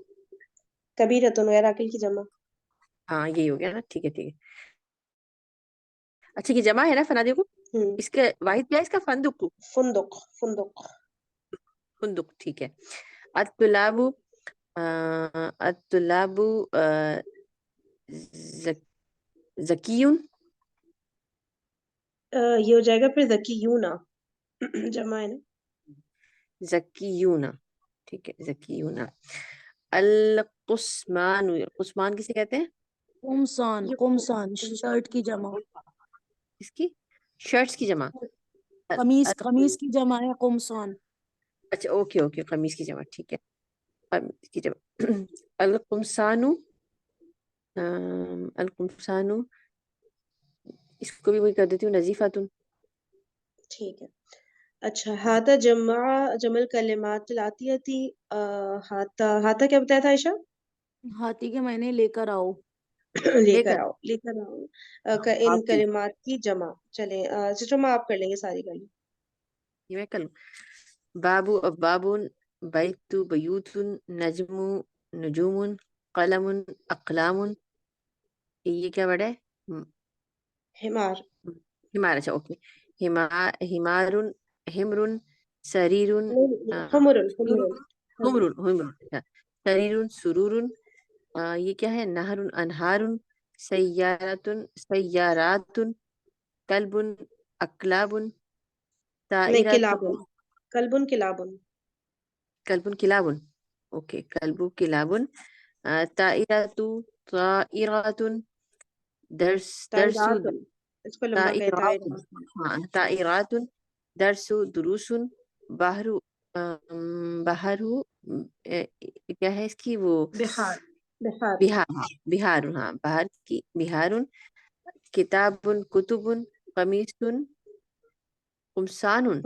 कबीरतुन गैर आकिल की जमा हाँ यही हो गया ना, ठीक है ठीक है। अच्छा, ये जमा है ना फनादिकु? हम्म इसके वाहिद क्या है इसका? फंदुक। फुंदुक फुंदुक फुंदुक, ठीक है। अत्तुलाबु। अत्तुलाबु जकीयुन। ये हो जाएगा फिर जकीयूना जमा है ना जकीयुना। ठीक है, जकीयुना। अल कुस्मान। कुस्मान किसे कहते हैं? कुमसान, ये कुमसान शर्ट की जमा, इसकी शर्ट्स की जमा। अ- कमीज, अ- कमीज की जमा है कुमसान। अच्छा ओके ओके, कमीज की जमा, ठीक है। कमीज की जमा। अल कुमसानु। अल कुमसानु। इसको भी वही कर देती हूँ, नजीफातुन। ठीक है अच्छा हाथा जमा जमल कलिमात लातियती हाथा हाथा क्या बताया था आयशा हाथी के महीने लेकर आओ। लेकर। लेकर आओ इन आपकी। कलिमात की जमा चले सिस्टम आप कर लेंगे सारी गली ये मैं कर लूँ। बाबू अब्बाबुन। बैतु बयूतुन। नजमु नजूमुन। कलमुन अकलामुन। ये क्या वर्ड है? हिमार हिमार, अच्छा ओके। हिमारुन। हिमरुन। सरीरुन। नहीं नहीं, अ, हुमुरुन हुमुरुन सुरुरुन। हुमुरुन हुमरुन हुमरुन, अच्छा। सरीरुन सुरूरुन। ये क्या है? नहरुन अनहारुन। सय्यारतुन सय्यारातुन। कल्बुन अकलाबुन। नहीं, ताइरातुन किलाबुन, कल्बुन किलाबुन। कल्बुन किलाबुन। ओके, कल्बु किलाबुन। ताइरातु ताइरातुन दरसु ताइरातुन, इसको लंबा कहे ताइरातुन। ताइरातुन। हाँ, ताइरातुन दरसु दुरुसुन बहरू बहरू क्या है इसकी वो बिहार, बिहार। बिहार। हाँ, बिहार। हाँ, बाहर की बिहारुन। किताबुन कुतुबुन कमीसुन कुमसानुन।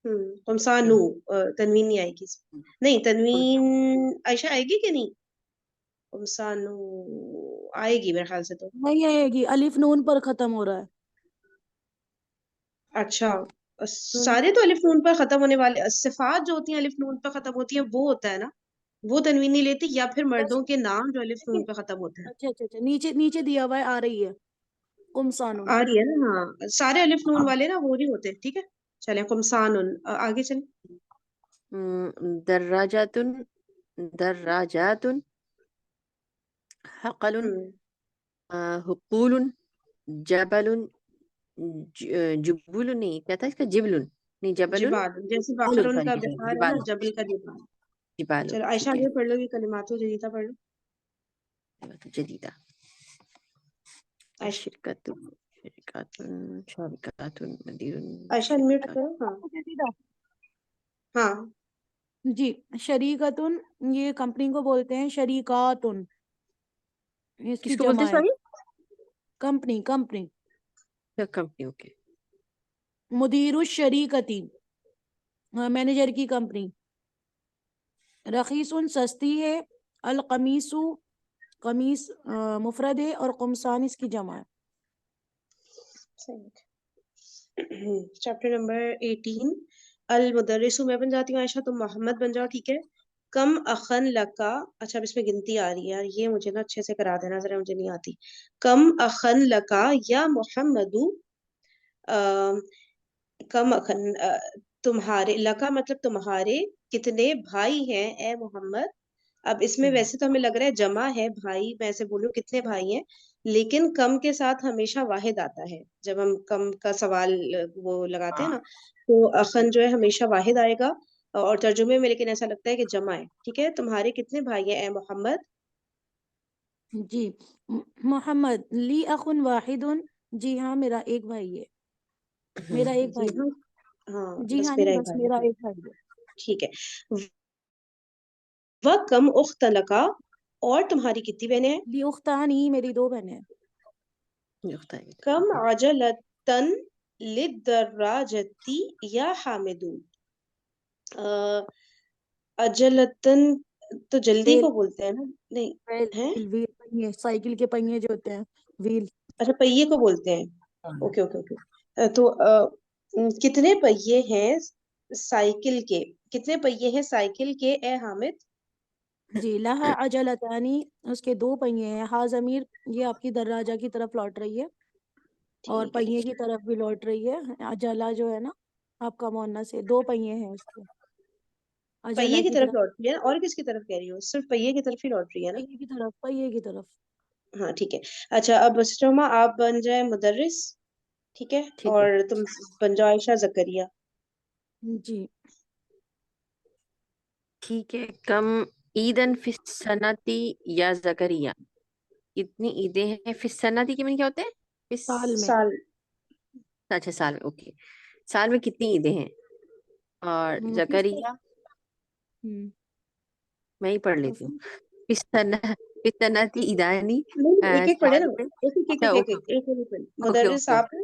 कुमसानु, तनवीन नहीं आएगी इसमें। नहीं, तनवीन आयशा आएगी कि नहीं? कुमसानु आएगी मेरे ख्याल से तो। नहीं आएगी, अलिफ नून पर खत्म हो रहा है। अच्छा, सुन, सारे तो अलिफ नून पर खत्म होने वाले, सिफात जो होती हैं अलिफ नून पर खत्म होती है वो होता है ना, वो तनवीन नहीं लेती, या फिर बस मर्दों के नाम जो अलिफ नून देखिए, पर खत्म होते हैं। अच्छा अच्छा अच्छा, नीचे नीचे दिया हुआ है, आ रही है कुमसानुन। आ रही है ना? हाँ, सारे अलिफ नून वाले ना वो नहीं होते। ठीक है, चले कुमसानुन, आगे चले। दर्राजातुन दर्राजातुन हक़लुन हम्म हुक़ूलुन जबलुन जुबुलुन। नहीं, क्या था इसका? जिबलुन। नहीं, जबलुन। जिबाल, जैसे जिबालुन, बाहर सॉरी, उनका जिबालुन बिहार है ना, जिबालुन जबल का जिबाल। जिबालुन। चलो आयशा ठीक है। आगे पढ़ लो, ये कलिमातो जदीदा पढ़ लो। जदीदा आयशा, शिरकतुन शिरकतुन शारिकतुन मदीरुन आयशा अनम्यूट शिरकत। करो। हाँ जदीदा। हाँ। जी, शरीकतुन ये कंपनी को बोलते हैं, शरीकातुन इसकी किसको बोलते जमा हैं, है। Sorry? Company company. Company. Okay. मुदीरु शरीकती मैनेजर की कंपनी। रखीसुन सस्ती है। अल कमीसु कमीस मुफरद है, और कुमसान इसकी जमा है। चैप्टर नंबर 18, अल मुदर्रिसु। मैं बन जाती हूँ आयशा, तुम मोहम्मद बन जाओ। ठीक है। कम अखन लका। अच्छा, अब इसमें गिनती आ रही है यार, ये मुझे ना अच्छे से करा देना जरा, मुझे नहीं आती। कम अखन लका या मोहम्मदू। कम अखन, तुम्हारे, लका मतलब तुम्हारे कितने भाई हैं ए मोहम्मद। अब इसमें वैसे तो हमें लग रहा है जमा है भाई, मैं ऐसे बोलूं कितने भाई हैं, लेकिन कम के साथ हमेशा वाहिद आता है जब हम कम का सवाल वो लगाते हैं ना, तो अखन जो है हमेशा वाहिद आएगा। और तर्जुमे में लेकिन ऐसा लगता है कि जमा है। ठीक है, तुम्हारे कितने भाई हैं ए मोहम्मद। जी, मोहम्मद ली अखुन वाहिदुन। जी हाँ, मेरा एक भाई है। मेरा एक जी भाई है। हाँ। हाँ, जी बस हाँ नहीं, मेरा एक बस भाई मेरा है। एक भाई है। ठीक है। वह कम उख्त लका, और तुम्हारी कितनी बहनें हैं। ली उख्तानी, मेरी दो बहनें हैं। कम अजलतन लिद्दराजती या हामिदू। अ, अजलतन तो जल्दी व्हील को बोलते हैं ना? नहीं है। व्हील व्हील पहिए, साइकिल के पहिए जो होते हैं, व्हील। अच्छा, पहिए को बोलते हैं। Okay okay okay. तो कितने पहिए हैं साइकिल के, कितने पहिए हैं साइकिल के ए हामिद। जी, लहा अजलतानी, उसके दो पहिए हैं। हा जमीर ये आपकी दर्राजा की तरफ लौट रही है, और ठीक है। पहिए की तरफ भी लौट रही है। अजला जो है ना, आपका मुअन्नस है, दो पहिए हैं उसके। पहिए अजला की की तरफ तरफ, लौट रही है और किसकी तरफ कह रही हो? सिर्फ पहिए की तरफ ही लौट रही है ना? पहिए की तरफ, पहिए की तरफ। हाँ ठीक है। अच्छा, अब स्टोमा आप बन जाए मुदर्रिस। ठीक है। ठीक है। और तुम बन जाओ आयशा जकरिया। जी, ठीक है। कम ईदन फिसनती या जकरिया। कितनी ईदें हैं? फिसनती के में क्या होते हैं? फिस साल में। साल। अच्छा, साल में। ओके, साल में कितनी ईदें हैं? और फिस जकरिया हम्म मैं ही पढ़ लेती हूँ। फिसना फिसनती ईदानी नहीं नहीं, एक एक पढ़े साल ना। में। एक एक एक अच्छा, एक एक ओके एक एक एक पढ़े। ओके मुदर्रिस ओके आप हैं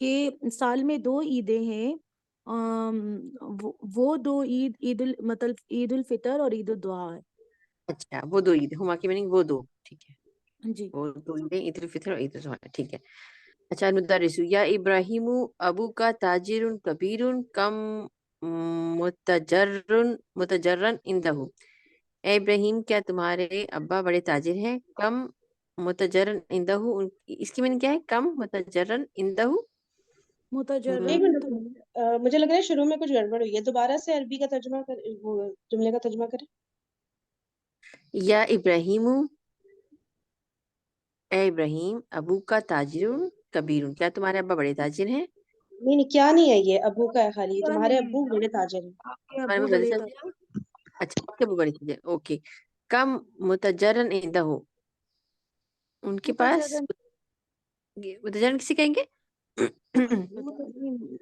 के साल में दो ईदें हैं। वो दो ईद, मतलब ईद उल फितर और ईद उल दुहा है। अच्छा, वो दो ईद, हुमा की मीनिंग वो दो। ठीक है, जी, वो दो ईदें, ईद उल फितर और ईद उल जुहा। ठीक है। अच्छा, नुदर्रिसु या इब्राहिमु अबू का ताजिरुन कबीरुन कम मुतजर्रुन मुतजर्रन इंदहु। ए इब्राहिम, क्या तुम्हारे अब्बा बड़े ताजिर हैं? कम मुतजर्रन इंदहु, इसकी मीनिंग क्या है? कम मुतजर्रन इंदहु। एक मुतजर्रन मिनट तो रुको, मुझे लग रहा है शुरू में कुछ गड़बड़ हुई है, दोबारा से अरबी का तर्जुमा कर, वो जुमले का तर्जुमा करें। या इब्राहिमु ए इब्राहिम अबू का ताजिरुन कबीरुन, क्या तुम्हारे अब्बा बड़े ताजिर हैं? नहीं, क्या नहीं है, ये अबू का है खाली, क्या तुम्हारे नहीं अब्बू है, बड़े ताजिर हैं। आपके तुम्हारे अब्बू अब्बा बड़े बड़े ताजिर हैं? अच्छा, आपके अब्बू बड़े ताजिर, ओके। कम मुतजरन इंदहु, उनके पास, मुतजरन, मुतजरन किसे कहेंगे? पता नहीं,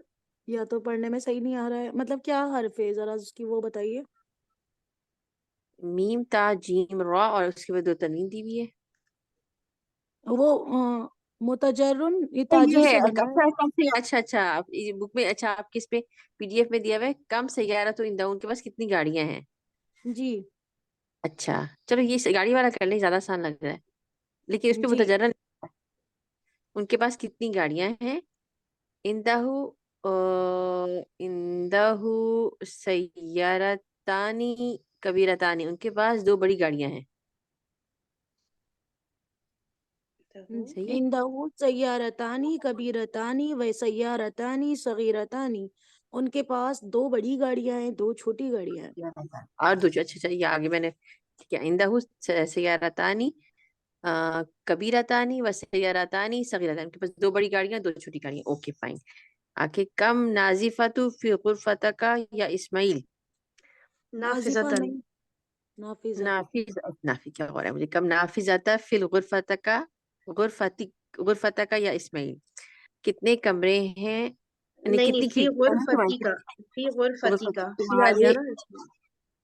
या तो पढ़ने में सही नहीं आ रहा है, मतलब क्या हर्फ है, जरा उसकी वो बताइए। मीम ता जीम रा और उसके बाद 2 तनवीन दी हुई है। वो मुतजर्रुन ये तो ताजिर ये है से बना है। अच्छा, कम से, अच्छा अच्छा, आप ये बुक में, अच्छा आपके इस पे पीडीएफ में दिया हुआ है, कम सैयारा तो इंदा, उनके पास कितनी गाड़ियां हैं? जी अच्छा, चलो ये गाड़ी वाला कर लें, ज्यादा आसान लग रहा है, लेकिन उस पे जी। मुतजरन, उनके पास कितनी गाड़ियां हैं? इंदाहु इंदाहु सैयारतानी कबीरतानी, उनके पास 2 बड़ी गाड़ियां हैं। सही है। इंदहु सय्यारतानी कबीरतानी व सय्यारतानी सगीरतानी, उनके पास 2 बड़ी गाड़ियां हैं, 2 छोटी गाड़ियां हैं। और दो, अच्छा अच्छा, ये आगे मैंने, ठीक है, इंदाहु सैयारतानी कबीरतानी व सैयारतानी सगीरतानी, उनके पास 2 बड़ी गाड़ियां, 2 छोटी गाड़ियां, ओके फाइन। आगे कम नाजिफतु फी गुरफतका या इस्माइल, नाजिफा नाफिजतन। नहीं, नाफिजा। नाफिज, नाफी क्या हो रहा है मुझे, कम नाफिजाता फिल गुरफतका, गुरफती गुरफतका या इस्माइल, कितने कमरे हैं, यानी नहीं नहीं, कितनी खिड़कियां हैं तुम्हारी, फी गुरफती का फी आ गया तुम्हारे, ना इसमें।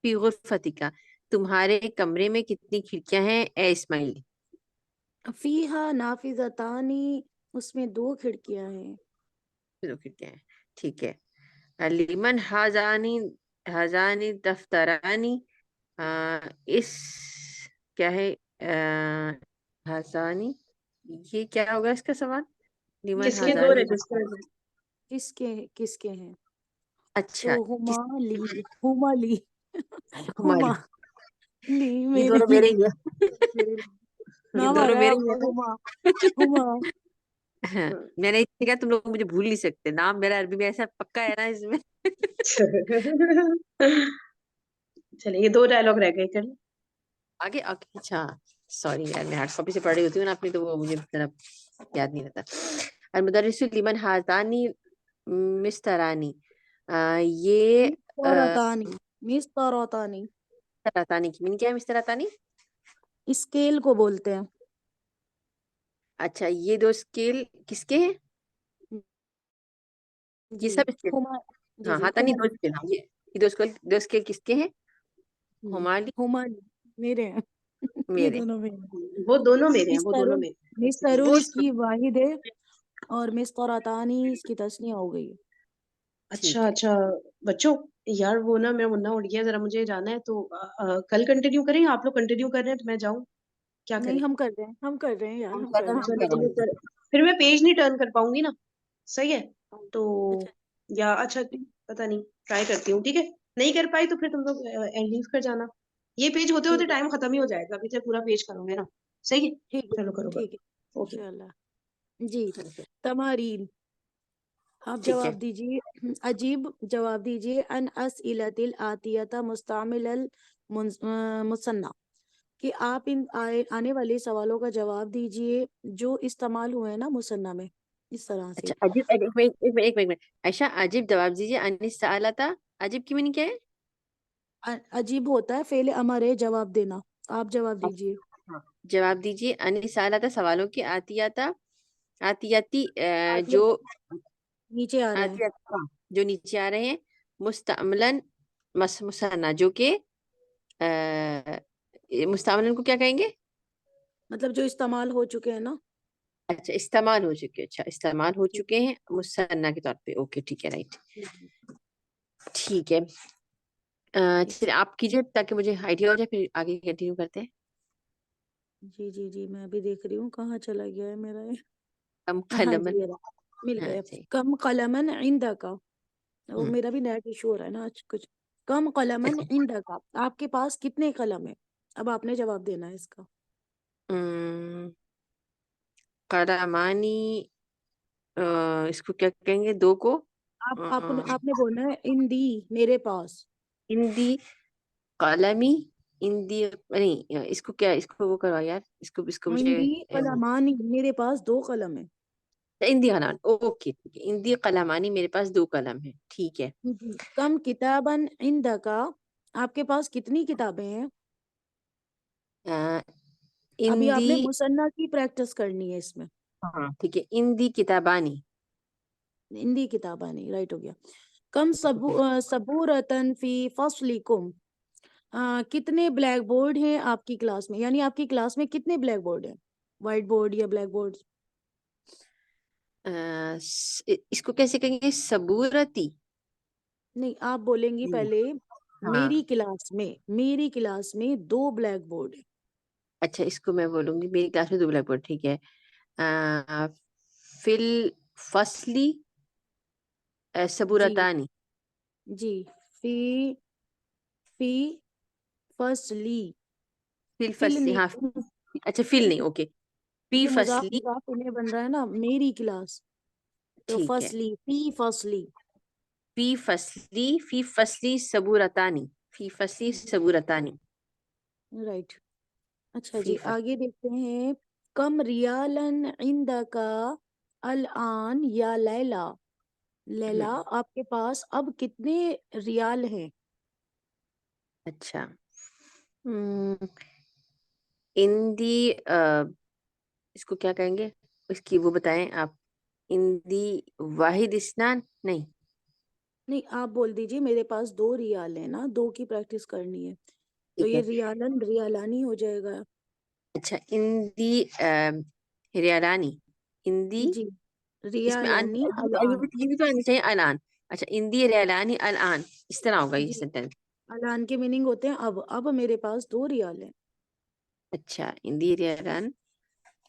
फी गुरफतिका, तुम्हारे कमरे में कितनी खिड़कियां हैं ए इस्माइल? फीहा नाफिजतानी, उसमें 2 खिड़कियां हैं। 2 खिड़कियां हैं, ठीक है। लिमन हाजानी हाजानी दफ्तरानी, इस, क्या है, हाजानी, ये क्या होगा इसका सवाल? लिमन किसके ये 2 हाजानी, रजिस्टर्स हैं? किसके किसके हैं? तो अच्छा, हुमा किस, ली, हुमा ली, हुमा हमारी, ली ये मेरी, दोनों मेरे ही है। मेरे ये नाम आ दोनों रहा है मेरे ही आपको, है हुमा, ना। हुमा। हाँ, मैंने इसलिए कहा तुम लोग मुझे भूल नहीं सकते, नाम मेरा अरबी में ऐसा पक्का है ना इसमें। चलिए, ये 2 डायलॉग रह गए, कर लो। आगे आगे, अच्छा, सॉरी यार, मैं हार्ड कॉपी से पढ़ रही होती हूँ ना अपनी, तो वो मुझे जरा याद नहीं रहता। अलमुदर्रिसु लिमन हातानी मिस्तरानी, ये मिस्तरतानी, मिस्तरतानी, मिस्तरातानी की मीनिंग क्या है? मिस्तरातानी, स्केल को बोलते हैं। अच्छा, ये 2 स्केल किसके हैं? ये जी सब स्केल, हुमा, जी हाँ, जी हातानी हुमा 2 स्केल, हाँ, ये 2 स्केल किसके हैं? हुमाली, हुमा मेरे हैं। ये मेरे, दोनों मेरे हैं। वो दोनों मेरे हैं, वो दोनों मिस्तरुन, मेरे हैं। मिस्तरुन वो इसकी वाहिद है, और मिस्तरतानी इसकी तस्नीया हो गई है। अच्छा ठीक है। अच्छा। बच्चों, यार वो ना, मैं मुन्ना उठ गया, जरा मुझे जाना है, तो कल कंटिन्यू करें? आप लोग कंटिन्यू कर रहे हैं तो मैं जाऊं, क्या नहीं करें? हम कर रहे हैं, हम कर रहे हैं यार, हम हम कर कर रहे हैं, रहे हम हैं। चलो कर चलो रहे हैं। कर, फिर मैं पेज नहीं टर्न कर पाऊंगी ना। सही है, तो अच्छा, या अच्छा, पता नहीं, ट्राई करती हूँ, ठीक है। नहीं कर पाई तो फिर तुम लोग एंड लीव कर जाना। ये पेज होते होते ठीक है, टाइम खत्म ही हो जाएगा, अभी तक पूरा पेज करोगे ना। सही है, ठीक है, चलो करो ठीक है, करो, ओके। इंशाल्लाह। जी, तमारीन, आप ठीक है। जवाब दीजिए। अजीब, जवाब दीजिए। अन अस्इलतिल आतियता मुस्तामिल अल मुसन्ना, कि आप इन आने वाले सवालों का जवाब दीजिए जो इस्तेमाल हुए हैं ना मुसन्ना में, इस तरह से। अच्छा, अजीब, एक मिनट, ऐशा, अजीब जवाब दीजिए, अनिस सआलता, अजीब की मीनिंग क्या है? अजीब होता है फेल अमर है, जवाब देना। आप जवाब दीजिए। हाँ, जवाब दीजिए, अनिस सआलता, सवालों की, आतियाता, आतियाती, आतिया जो नीचे आ रहा है, आतियाता, जो नीचे आ रहे हैं, मुस्तअमलन, मुसन्ना, जो कि मुस्तअमलन को क्या कहेंगे? मतलब जो इस्तेमाल हो चुके हैं ना। अच्छा, इस्तेमाल हो चुके, अच्छा, इस्तेमाल हो जी चुके हैं मुसन्ना के तौर पे, ओके, ठीक है, राइट, जी ठीक है। जी चलिए आप कीजिए ताकि मुझे आइडिया हो जाए, फिर आगे कंटिन्यू करते हैं। जी जी जी, मैं अभी देख रही हूँ कहाँ चला गया है मेरा ये। कम हाँ कलमन, जी, ये रहा, मिल हाँ गया। सही। कम कलमन इंदा का, वो हम्म, मेरा भी नेट इशू हो रहा है ना आज कुछ। कम कलमन इंदा का, आपके पास कितने कलम है? अब आपने जवाब देना है इसका। हम्म, कलामानी, इसको क्या कहेंगे, 2 को, आपने आपने बोलना है इंदी, मेरे पास। हिंदी, कलमी, इंदी नहीं, इसको क्या, इसको वो करो यार, इसको इसको मुझे इंदी कलमानी, मेरे पास 2 कलम है। इंदी कलाम, ओके ठीक है, इंदी कलामानी, मेरे पास 2 कलम है, ठीक है। जी। कम किताबन इंदका, आपके पास कितनी किताबें हैं? अ, अभी इंदी, आपने मुसन्ना की प्रैक्टिस करनी है इसमें। हाँ ठीक है, इंदी किताबानी, हिंदी किताबानी, राइट हो गया। कम सबूरतन फी फस्लिकुम, कितने ब्लैक बोर्ड हैं आपकी क्लास में? यानी आपकी क्लास में कितने ब्लैक बोर्ड हैं? व्हाइट बोर्ड या ब्लैक बोर्ड? इसको कैसे कहेंगे, सबूरती। नहीं, आप बोलेंगी पहले हाँ मेरी क्लास में 2 ब्लैक बोर्ड है। अच्छा, इसको मैं बोलूंगी मेरी क्लास में 2 ब्लैक बोर्ड, ठीक है। अ, फिल फसली जी सबूरतानी, जी। फी फी फसली, फिल फिल फसली, हाँ नहीं, अच्छा फिल नहीं, ओके, फी ये मुजाफ फसली, मुजाफ इन्हें बन रहा है ना, मेरी क्लास, तो ठीक है, फसली, फी फसली। फी फसली सबूरतानी, फी फसली सबूरतानी, राइट। अच्छा फी जी, फस आगे देखते हैं। कम रियालन इंदका अल आन या लैला, लैला हम्म, आपके पास अब कितने रियाल हैं? अच्छा, हम्म, इंदी इसको क्या कहेंगे, इसकी वो बताएं आप, इंदी वाहिद इस्नान नहीं, नहीं, आप बोल दीजिए मेरे पास 2 रियाल है ना, 2 की प्रैक्टिस करनी है, तो ठीक ये है, रियालन रियालानी हो जाएगा। अच्छा, इंदी रियालानी, इंदी, जी, इसमें आन, रियालानी अल आन। ये भी तो आना चाहिए अलान, अच्छा, इंदी रियालानी अलान, इस तरह होगा ये जी, सेंटेंस। अल आन के मीनिंग होते हैं अब मेरे पास 2 रियाल है। अच्छा, इंदी रियालान,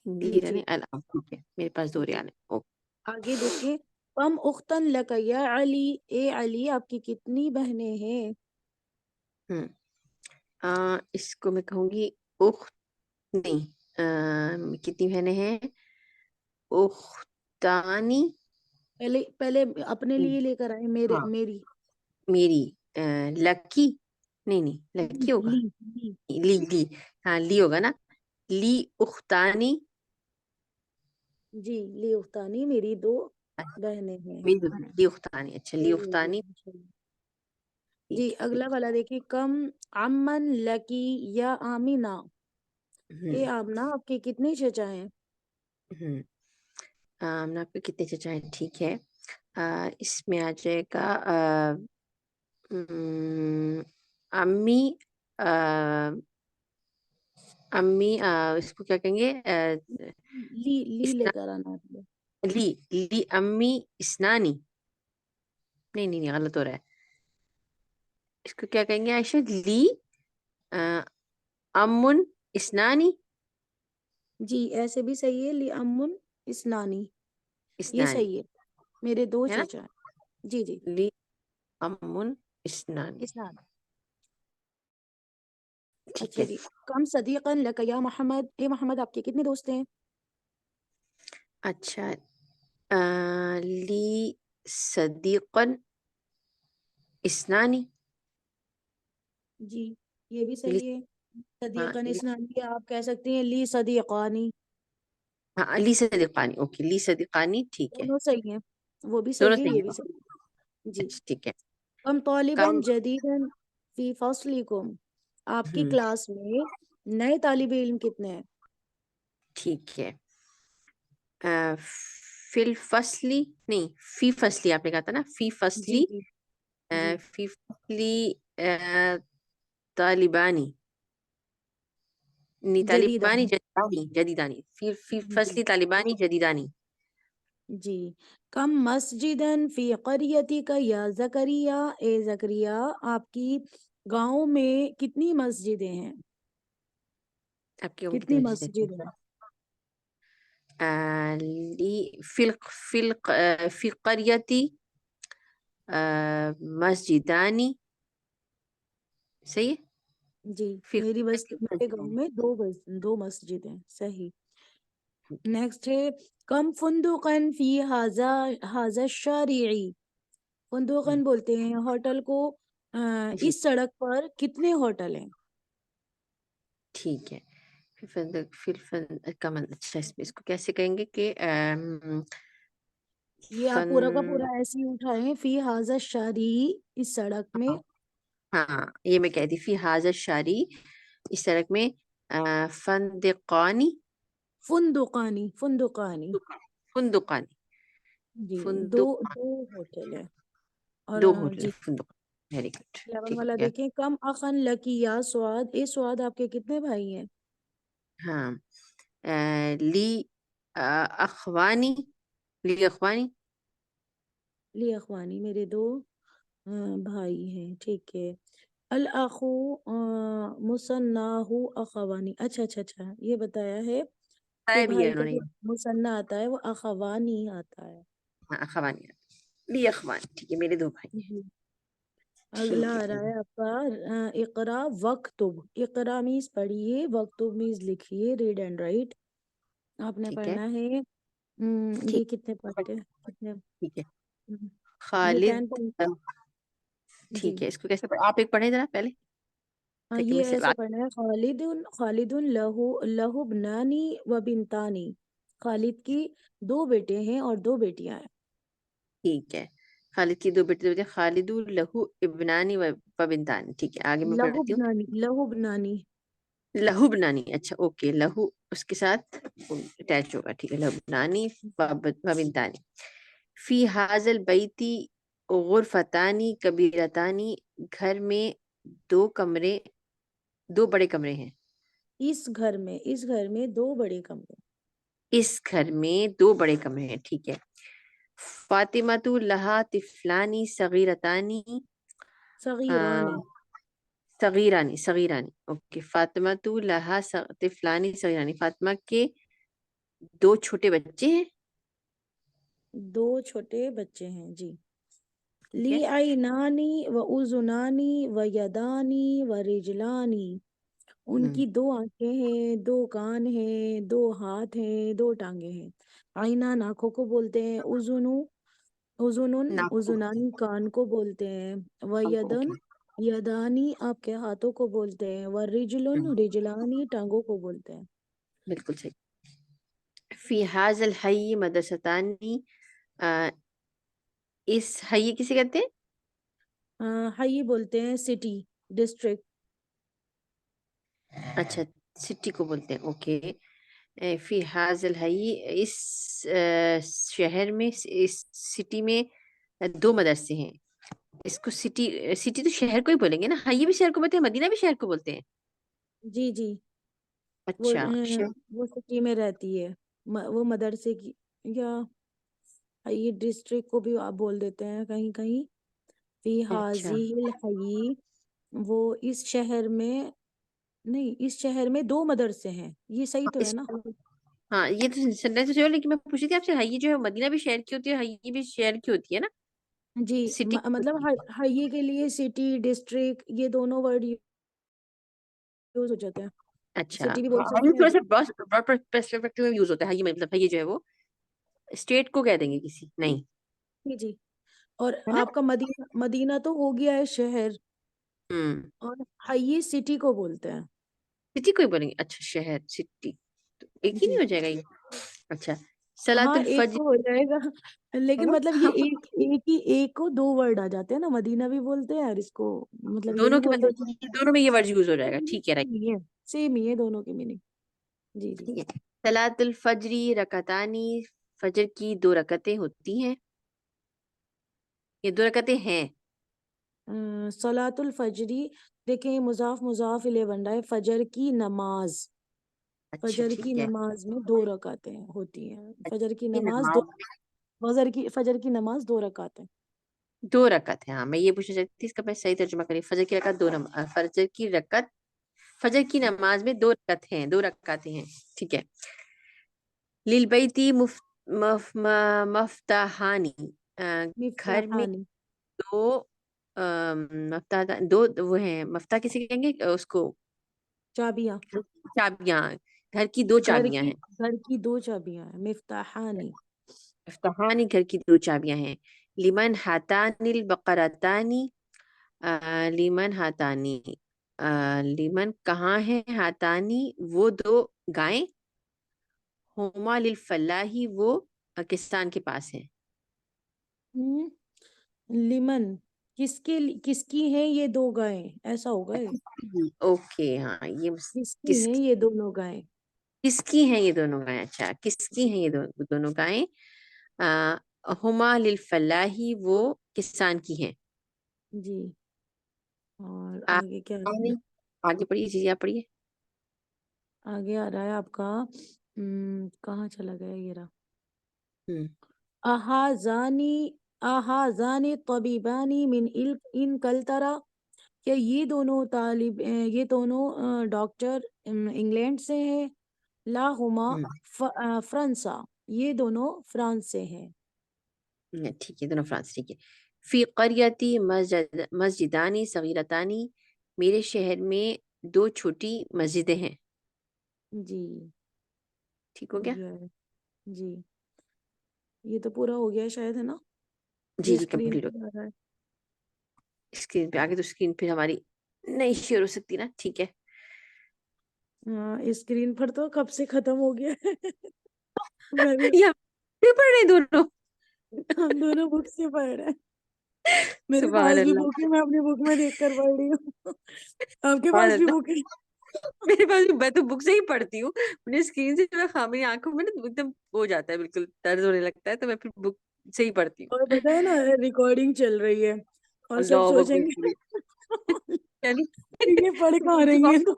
इंदी जी रियालानी अलान, ठीक है, मेरे पास 2 जी। रियाल है, ओके। आगे देखें। कम उख्तन लक या अली, ए अली आपकी कितनी बहनें हैं? हम्म, इसको मैं कहूंगी उख, नहीं, कितनी बहनें हैं, उख्तानी, पहले पहले अपने लिए लेकर आए, मेरे हाँ मेरी। मेरी, लकी, नहीं नहीं लकी ली होगा, ली ली। ली ली, हाँ ली होगा ना, ली उख्तानी, जी, ली उख्तानी, मेरी 2 बहनें हैं। मेरी दो बहनें, ली उख्तानी, अच्छा ली सही हो गया उख्तानी, माशाल्लाह। जी, ठीक है अगला ठीक वाला देखिए। कम अम्मन लकी या आमिना, है, ए आमना आपके कितने चचा हैं? हम्म, हमने आपके कितने चचा हैं, ठीक है, इसमें आ जाएगा हम्म, अम्मी, आ, अम्मी, इसको क्या कहेंगे, ली इस्ना, लेकर आना है। ली, ली अम्मी इस्नानी, नहीं नहीं नहीं, गलत हो रहा है, इसको क्या कहेंगे आयशा, ली अ, अम्मुन इस्नानी, जी, ऐसे भी सही है, ली अम्मुन इस्नानी, ये इस्नानी, सही है, मेरे 2 है ना, चचा हैं। जी जी। ली अम्मुन इस्नानी, इस्नान। ठीक अच्छा है, जी। कम सदीकन लक या मोहम्मद, ए मोहम्मद आपके कितने दोस्त हैं? अच्छा, ली सदीकन इस्नानी, जी, ये भी ली, सही है। हाँ सदीकन इस्नानी, आप कह सकती हैं ली सदीकानी, हाँ, ली सदीकानी, ओके, ली सदीकानी, ठीक है, दोनों सही हैं। वो भी दोनों सही है, सही ये भी है, सही है। जी। अच्छा ठीक है, कम तालिबन कम, जदीदन फी फस्लिकुम, आपकी हम्म, क्लास में नए तालिब इल्म कितने हैं? ठीक है, अ, फिल फसली, नहीं फी फसली आपने कहा था ना, फी जी फसली, जी जी। फी फसली तालिबानी, नहीं जदीदा। तालिबानी जदीदानी, जदीदानी, फी जी फसली तालिबानी जदीदानी, जी। कम मस्जिदन फी करियती का या जकरिया, ए जकरिया आपकी गांव में कितनी मस्जिदें हैं? आपके होंगे कितनी कितनी मस्जिदें मस्जिद हैं, हैं? ली फी करियती मस्जिदानी, सही है, जी, फी मेरी बस करियती मेरे गांव मस्जिदानी, में 2 मस्जिद हैं, सही। ठीक है, नेक्स्ट है। कम फुंदुकन फी हाजा हाजा शारिई, हम्म, फुंदुकन बोलते हैं होटल को। जी, इस सड़क पर कितने होटल हैं? ठीक है। कमन, अच्छा इसमें इसको कैसे कहेंगे कि ये आप फन, पूरा का पूरा ऐसे ही उठाएं, फी हाजा शारी, इस सड़क में। हाँ ये मैं कहती फी हाजा शारी, इस सड़क में फंदिकानी, फुंदुकानी, फुंदुकानी। फुंदुकानी, जी, दो फुंदुकानी, दो होटल है। और दो होटल जी, फुंदुकानी, वेरी गुड। 11 ठीक वाला है। देखें, कम अखन लकी या स्वाद, ए स्वाद आपके कितने भाई हैं? हाँ ली अखवानी, ली अखवानी, ली अखवानी, मेरे दो भाई हैं, ठीक है। अल अखु मुसन्नाहु अखवानी, अच्छा अच्छा अच्छा, ये बताया है कि बताया भी है भाई का उन्होंने। जो मुसन्ना आता है वो अखवानी आता है। हाँ अखवानी, ली अखवानी, ठीक है, मेरे दो भाई हैं। जी। अगला ठीक आ रहा है। है आपका इकरा वक्तुब। इकरा मीन्स पढ़िए, वक्तुब मीन्स लिखिए, रीड एंड राइट। आपने ठीक है। पढ़ना है। ठीक ये कितने पढ़ते हैं, कितने? ठीक है। ये खालिद 10 पॉइंट। जी। ठीक है, इसको कैसे आप एक पढ़े जरा पहले, ताकि ये मैं से ऐसे पढ़ना है, खालिदुन खालिदुन लहु लहु बनानी व बिनतानी। खालिद की दो बेटे हैं और दो बेटियां हैं। ठीक है। खालिद की दो बेटे, खालिदु लहू इब्नानी व बिनतानी, ठीक है, आगे मैं लहु पढ़ती हूँ। बनानी, लहु बनानी। लहू बनानी, अच्छा ओके, लहू उसके साथ अटैच होगा, ठीक है, लहू बनानी व बिनतानी। फी हाजल बैती गुरफतानी कबीरतानी, घर में दो कमरे, दो बड़े कमरे हैं। इस घर में दो बड़े कमरे। इस घर में दो बड़े कमरे हैं, ठीक है। फातिमातु लहा तिफलानी सगीरतानी, सगीरानी। सगीरानी, सगीरानी, ओके। फातिमातु लहा तिफलानी सगीरानी, फातिमा के दो छोटे बच्चे हैं। दो छोटे बच्चे हैं, जी। ठीक ली है। आई नानी व उजुनानी व यदानी व रिजलानी। हम्म, उनकी दो आंखें हैं, दो कान हैं, दो हाथ हैं, दो टांगे हैं। आईना नाखों को बोलते हैं। उजुनु उजुनुन नाखून, उजुनानी कान को बोलते हैं। व ओके, यदन यदानी आपके हाथों को बोलते हैं। व रिजलुन रिजलानी टांगों को बोलते हैं। बिल्कुल सही। फी हाजल हई मदरसतानी, अ, इस हई किसे कहते हैं? हाई बोलते हैं सिटी, डिस्ट्रिक्ट। अच्छा, सिटी को बोलते हैं, ओके। फी हाजल हई, इस शहर में, इस सिटी में दो मदरसे हैं। इसको सिटी, सिटी तो शहर को ही बोलेंगे ना, हई भी शहर को बोलते हैं, मदीना भी शहर को बोलते हैं। जी जी। अच्छा वो सिटी में रहती है। वो मदरसे की, या ये डिस्ट्रिक्ट को भी आप बोल देते हैं कहीं कहीं। फी अच्छा, हाजिल हई, वो इस शहर में, नहीं, इस शहर में दो मदरसे हैं, ये सही हाँ, तो है ना? हाँ ये तो सुनना तो चाहिए, लेकिन मैं पूछ रही थी आपसे, हई जो है मदीना भी शहर की होती है, हई भी शहर की होती है ना, जी। सिटी की मतलब होती है। हई के लिए सिटी, डिस्ट्रिक्ट, ये दोनों वर्ड यूज हो जाते हैं। अच्छा, सिटी भी बोल हई सकते हैं। थोड़ा सा ब्रॉड पर्सपेक्टिव में यूज होता है, हई मतलब हई जो है वो स्टेट को कह देंगे किसी, नहीं, जी जी। और है ना। आपका मदीना, मदीना तो हो गया है शहर, हम्म, और हई सिटी को बोलते हैं। सिटी को ही बोलेंगे, अच्छा शहर सिटी, तो एक ही नहीं जी। हो जाएगा ये? अच्छा, हाँ, सलातुल एक फज्र, को हो जाएगा। है लेकिन ना। मतलब ये एक एक ही, एक को दो वर्ड आ जाते हैं ना, मदीना भी बोलते हैं और इसको मतलब ये भी दोनों के बोल मतलब देते हैं। दोनों में ये वर्ड यूज हो जाएगा, ठीक है, राइट। सेम ही है, सेम ही है दोनों की मीनिंग। जी जी। ठीक है। सलातुल फजरी रकतानी, फजर की दो रकतें होती हैं, ये दो रकतें हैं। सलातुल फजरी, देखें मुजाफ मुजाफ इले बन रहा है, फजर की नमाज। अच्छा फजर की ठीक है। नमाज में दो रकातें होती हैं। फजर की की नमाज दो, नमाज फजर की नमाज दो रकातें। दो रकत है, हाँ मैं ये पूछना चाहती थी, इसका मैं सही तर्जुमा करिए, फजर की रकत दो फजर की रकत, फजर की नमाज में दो रकत हैं, दो रकातें हैं, ठीक है। लिल बैती मफ्ताहानी, घर में मिफ्ताहानी, दो मफ्ता, दो वो हैं, मफ्ता किसे कहेंगे उसको, चाबियां। चाबियां, घर की दो चाबियां हैं। घर की दो चाबियां हैं, मिफ्ताहानी। मफ्ताहानी, घर की दो चाबियां हैं। लिमन हातानिल बकरतानी, लिमन हातानी, लिमन कहाँ है, हातानी वो दो गायें, हुमा लिल फलाही वो किसान के पास है। हम्म, लिमन किसकी है ये दो गायें, ऐसा होगा ये। ओके हाँ, ये किसकी किस है ये दोनों गायें। किसकी हैं ये दोनों गायें, अच्छा किसकी हैं ये दोनों गायें। हुमा लिल फलाही वो किसान की हैं। जी, और आ, आगे क्या आ रहा है। आगे पढ़िए जी, आप पढ़िए। आगे आ रहा है आपका, कहाँ चला गया ये रहा। हम्म अहाजानी अहाजानी तबीबानी मिन इन कलतरा, क्या ये दोनों डॉक्टर इंग्लैंड से हैं। ला हुमा हम्म फ्रांसा, ये दोनों फ्रांस से हैं। ठीक है, दोनों फ्रांस, ठीक है। फी करियती मस्जिदानी सगीरतानी, मेरे शहर में दो छोटी मस्जिदें हैं। जी, ठीक हो हो गया। गया है। जी, ये तो पूरा हो गया शायद, है ना। जी ये जी, स्क्रीन कंप्लीट हो पे आ रहा है। गया। स्क्रीन पे आगे तो स्क्रीन पे हमारी नहीं शेयर हो सकती ना, ठीक है। हाँ, इस स्क्रीन पर तो कब से खत्म हो गया है। मैं भी, ये हम भी पढ़ रहे हैं दोनों। हम दोनों बुक से पढ़ रहे हैं। मेरे सुभान पास भी अल्लाह, बुक है, मैं अपनी बुक में देख कर पढ़ रही हूँ। आपके सुभान पास भी अल्लाह। बुक है। मेरे पास भी, मैं तो बुक से ही पढ़ती हूँ। मुझे स्क्रीन से जो है, मेरी आंखों में ना एकदम हो जाता है, बिल्कुल दर्द होने लगता है, तो मैं फिर बुक से ही पढ़ती हूँ। और पता है ना, रिकॉर्डिंग चल रही है और सब अल्लाह सोचेंगे अकबर। चलिए। कि ये पढ़ कहाँ मीटिंग रही ऑफ। है तो।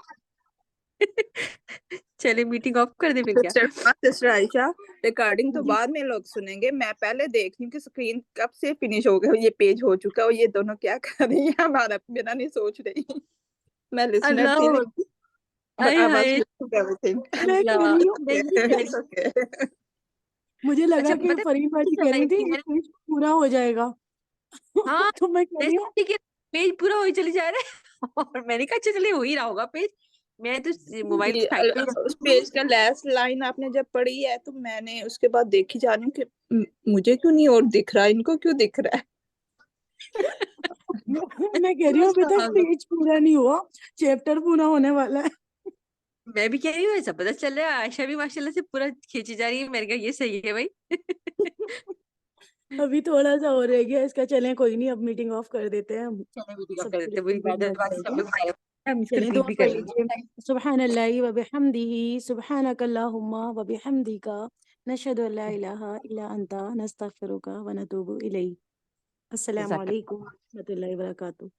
चलिए मीटिंग ऑफ कर दे फिर क्या। सिस्टर आयशा, रिकॉर्डिंग तो जी, बाद में लोग सुनेंगे, मैं पहले देख रही हूँ कि स्क्रीन कब से फिनिश हो गया, ये पेज हो चुका है और ये दोनों क्या कर रही है, हमारा मेरा नहीं सोच रही। मैं लिसनर अल्लाह थी अकबर। बट आए I was hi. Listening everything. मैं कह अल्लाह, रही हूँ, मैं ये कह रही। मुझे लगा अच्छा कि पता है फरीन क्या भाजी चल कह रहा रही है थी कि ये पेज पूरा हो जाएगा। हाँ, तो मैं कह रही हूँ, जैसे कि पेज पूरा हो ही चली जा रहा है। और मैंने कहा अच्छा चलिए हो ही रहा होगा पेज। मैं तो मोबाइल जी, साइड पे ही रखती उस हूँ। पेज का लास्ट लाइन आपने जब पढ़ी है तो मैंने उसके बाद देखी जा रही हूँ कि मुझे क्यों नहीं और दिख रहा, इनको क्यों दिख रहा है। मैं कह रही हूँ अभी तक पेज पूरा नहीं हुआ, चैप्टर पूरा होने वाला है। मैं भी कह रही हूँ, ऐसा पता चल रहा है आयशा भी माशाल्लाह से पूरा खींची जा रही है, मैंने कहा ये सही है भाई। अभी थोड़ा सा और रह गया इसका, चलें कोई नहीं, अब मीटिंग ऑफ कर देते हैं हम। चलो मीटिंग ऑफ कर सबकी देते हैं, पूरी रिकॉर्डिंग इबादत लग वाली सब जाएगी। लोग आए हैं, हम इसको चलें रिपीट दुआ भी कर कर लीजिए। लेंगे। सुब्हानल्लाहि व बिहम्दिही, सुब्हानक अल्लाहुम्मा व बिहम्दिका, नशहदु अल्ला इलाहा इल्ला अंता, नस्तगफिरुका व नतूबु इलैक। अस्सलामु अलैकुम व रहमतुल्लाहि व बरकातुहू।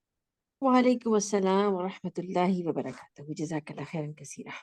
वालेकुम अस्सलाम व रहमतुल्लाहि व बरकातहू। जज़ाकल्लाह खैरन कसीरा।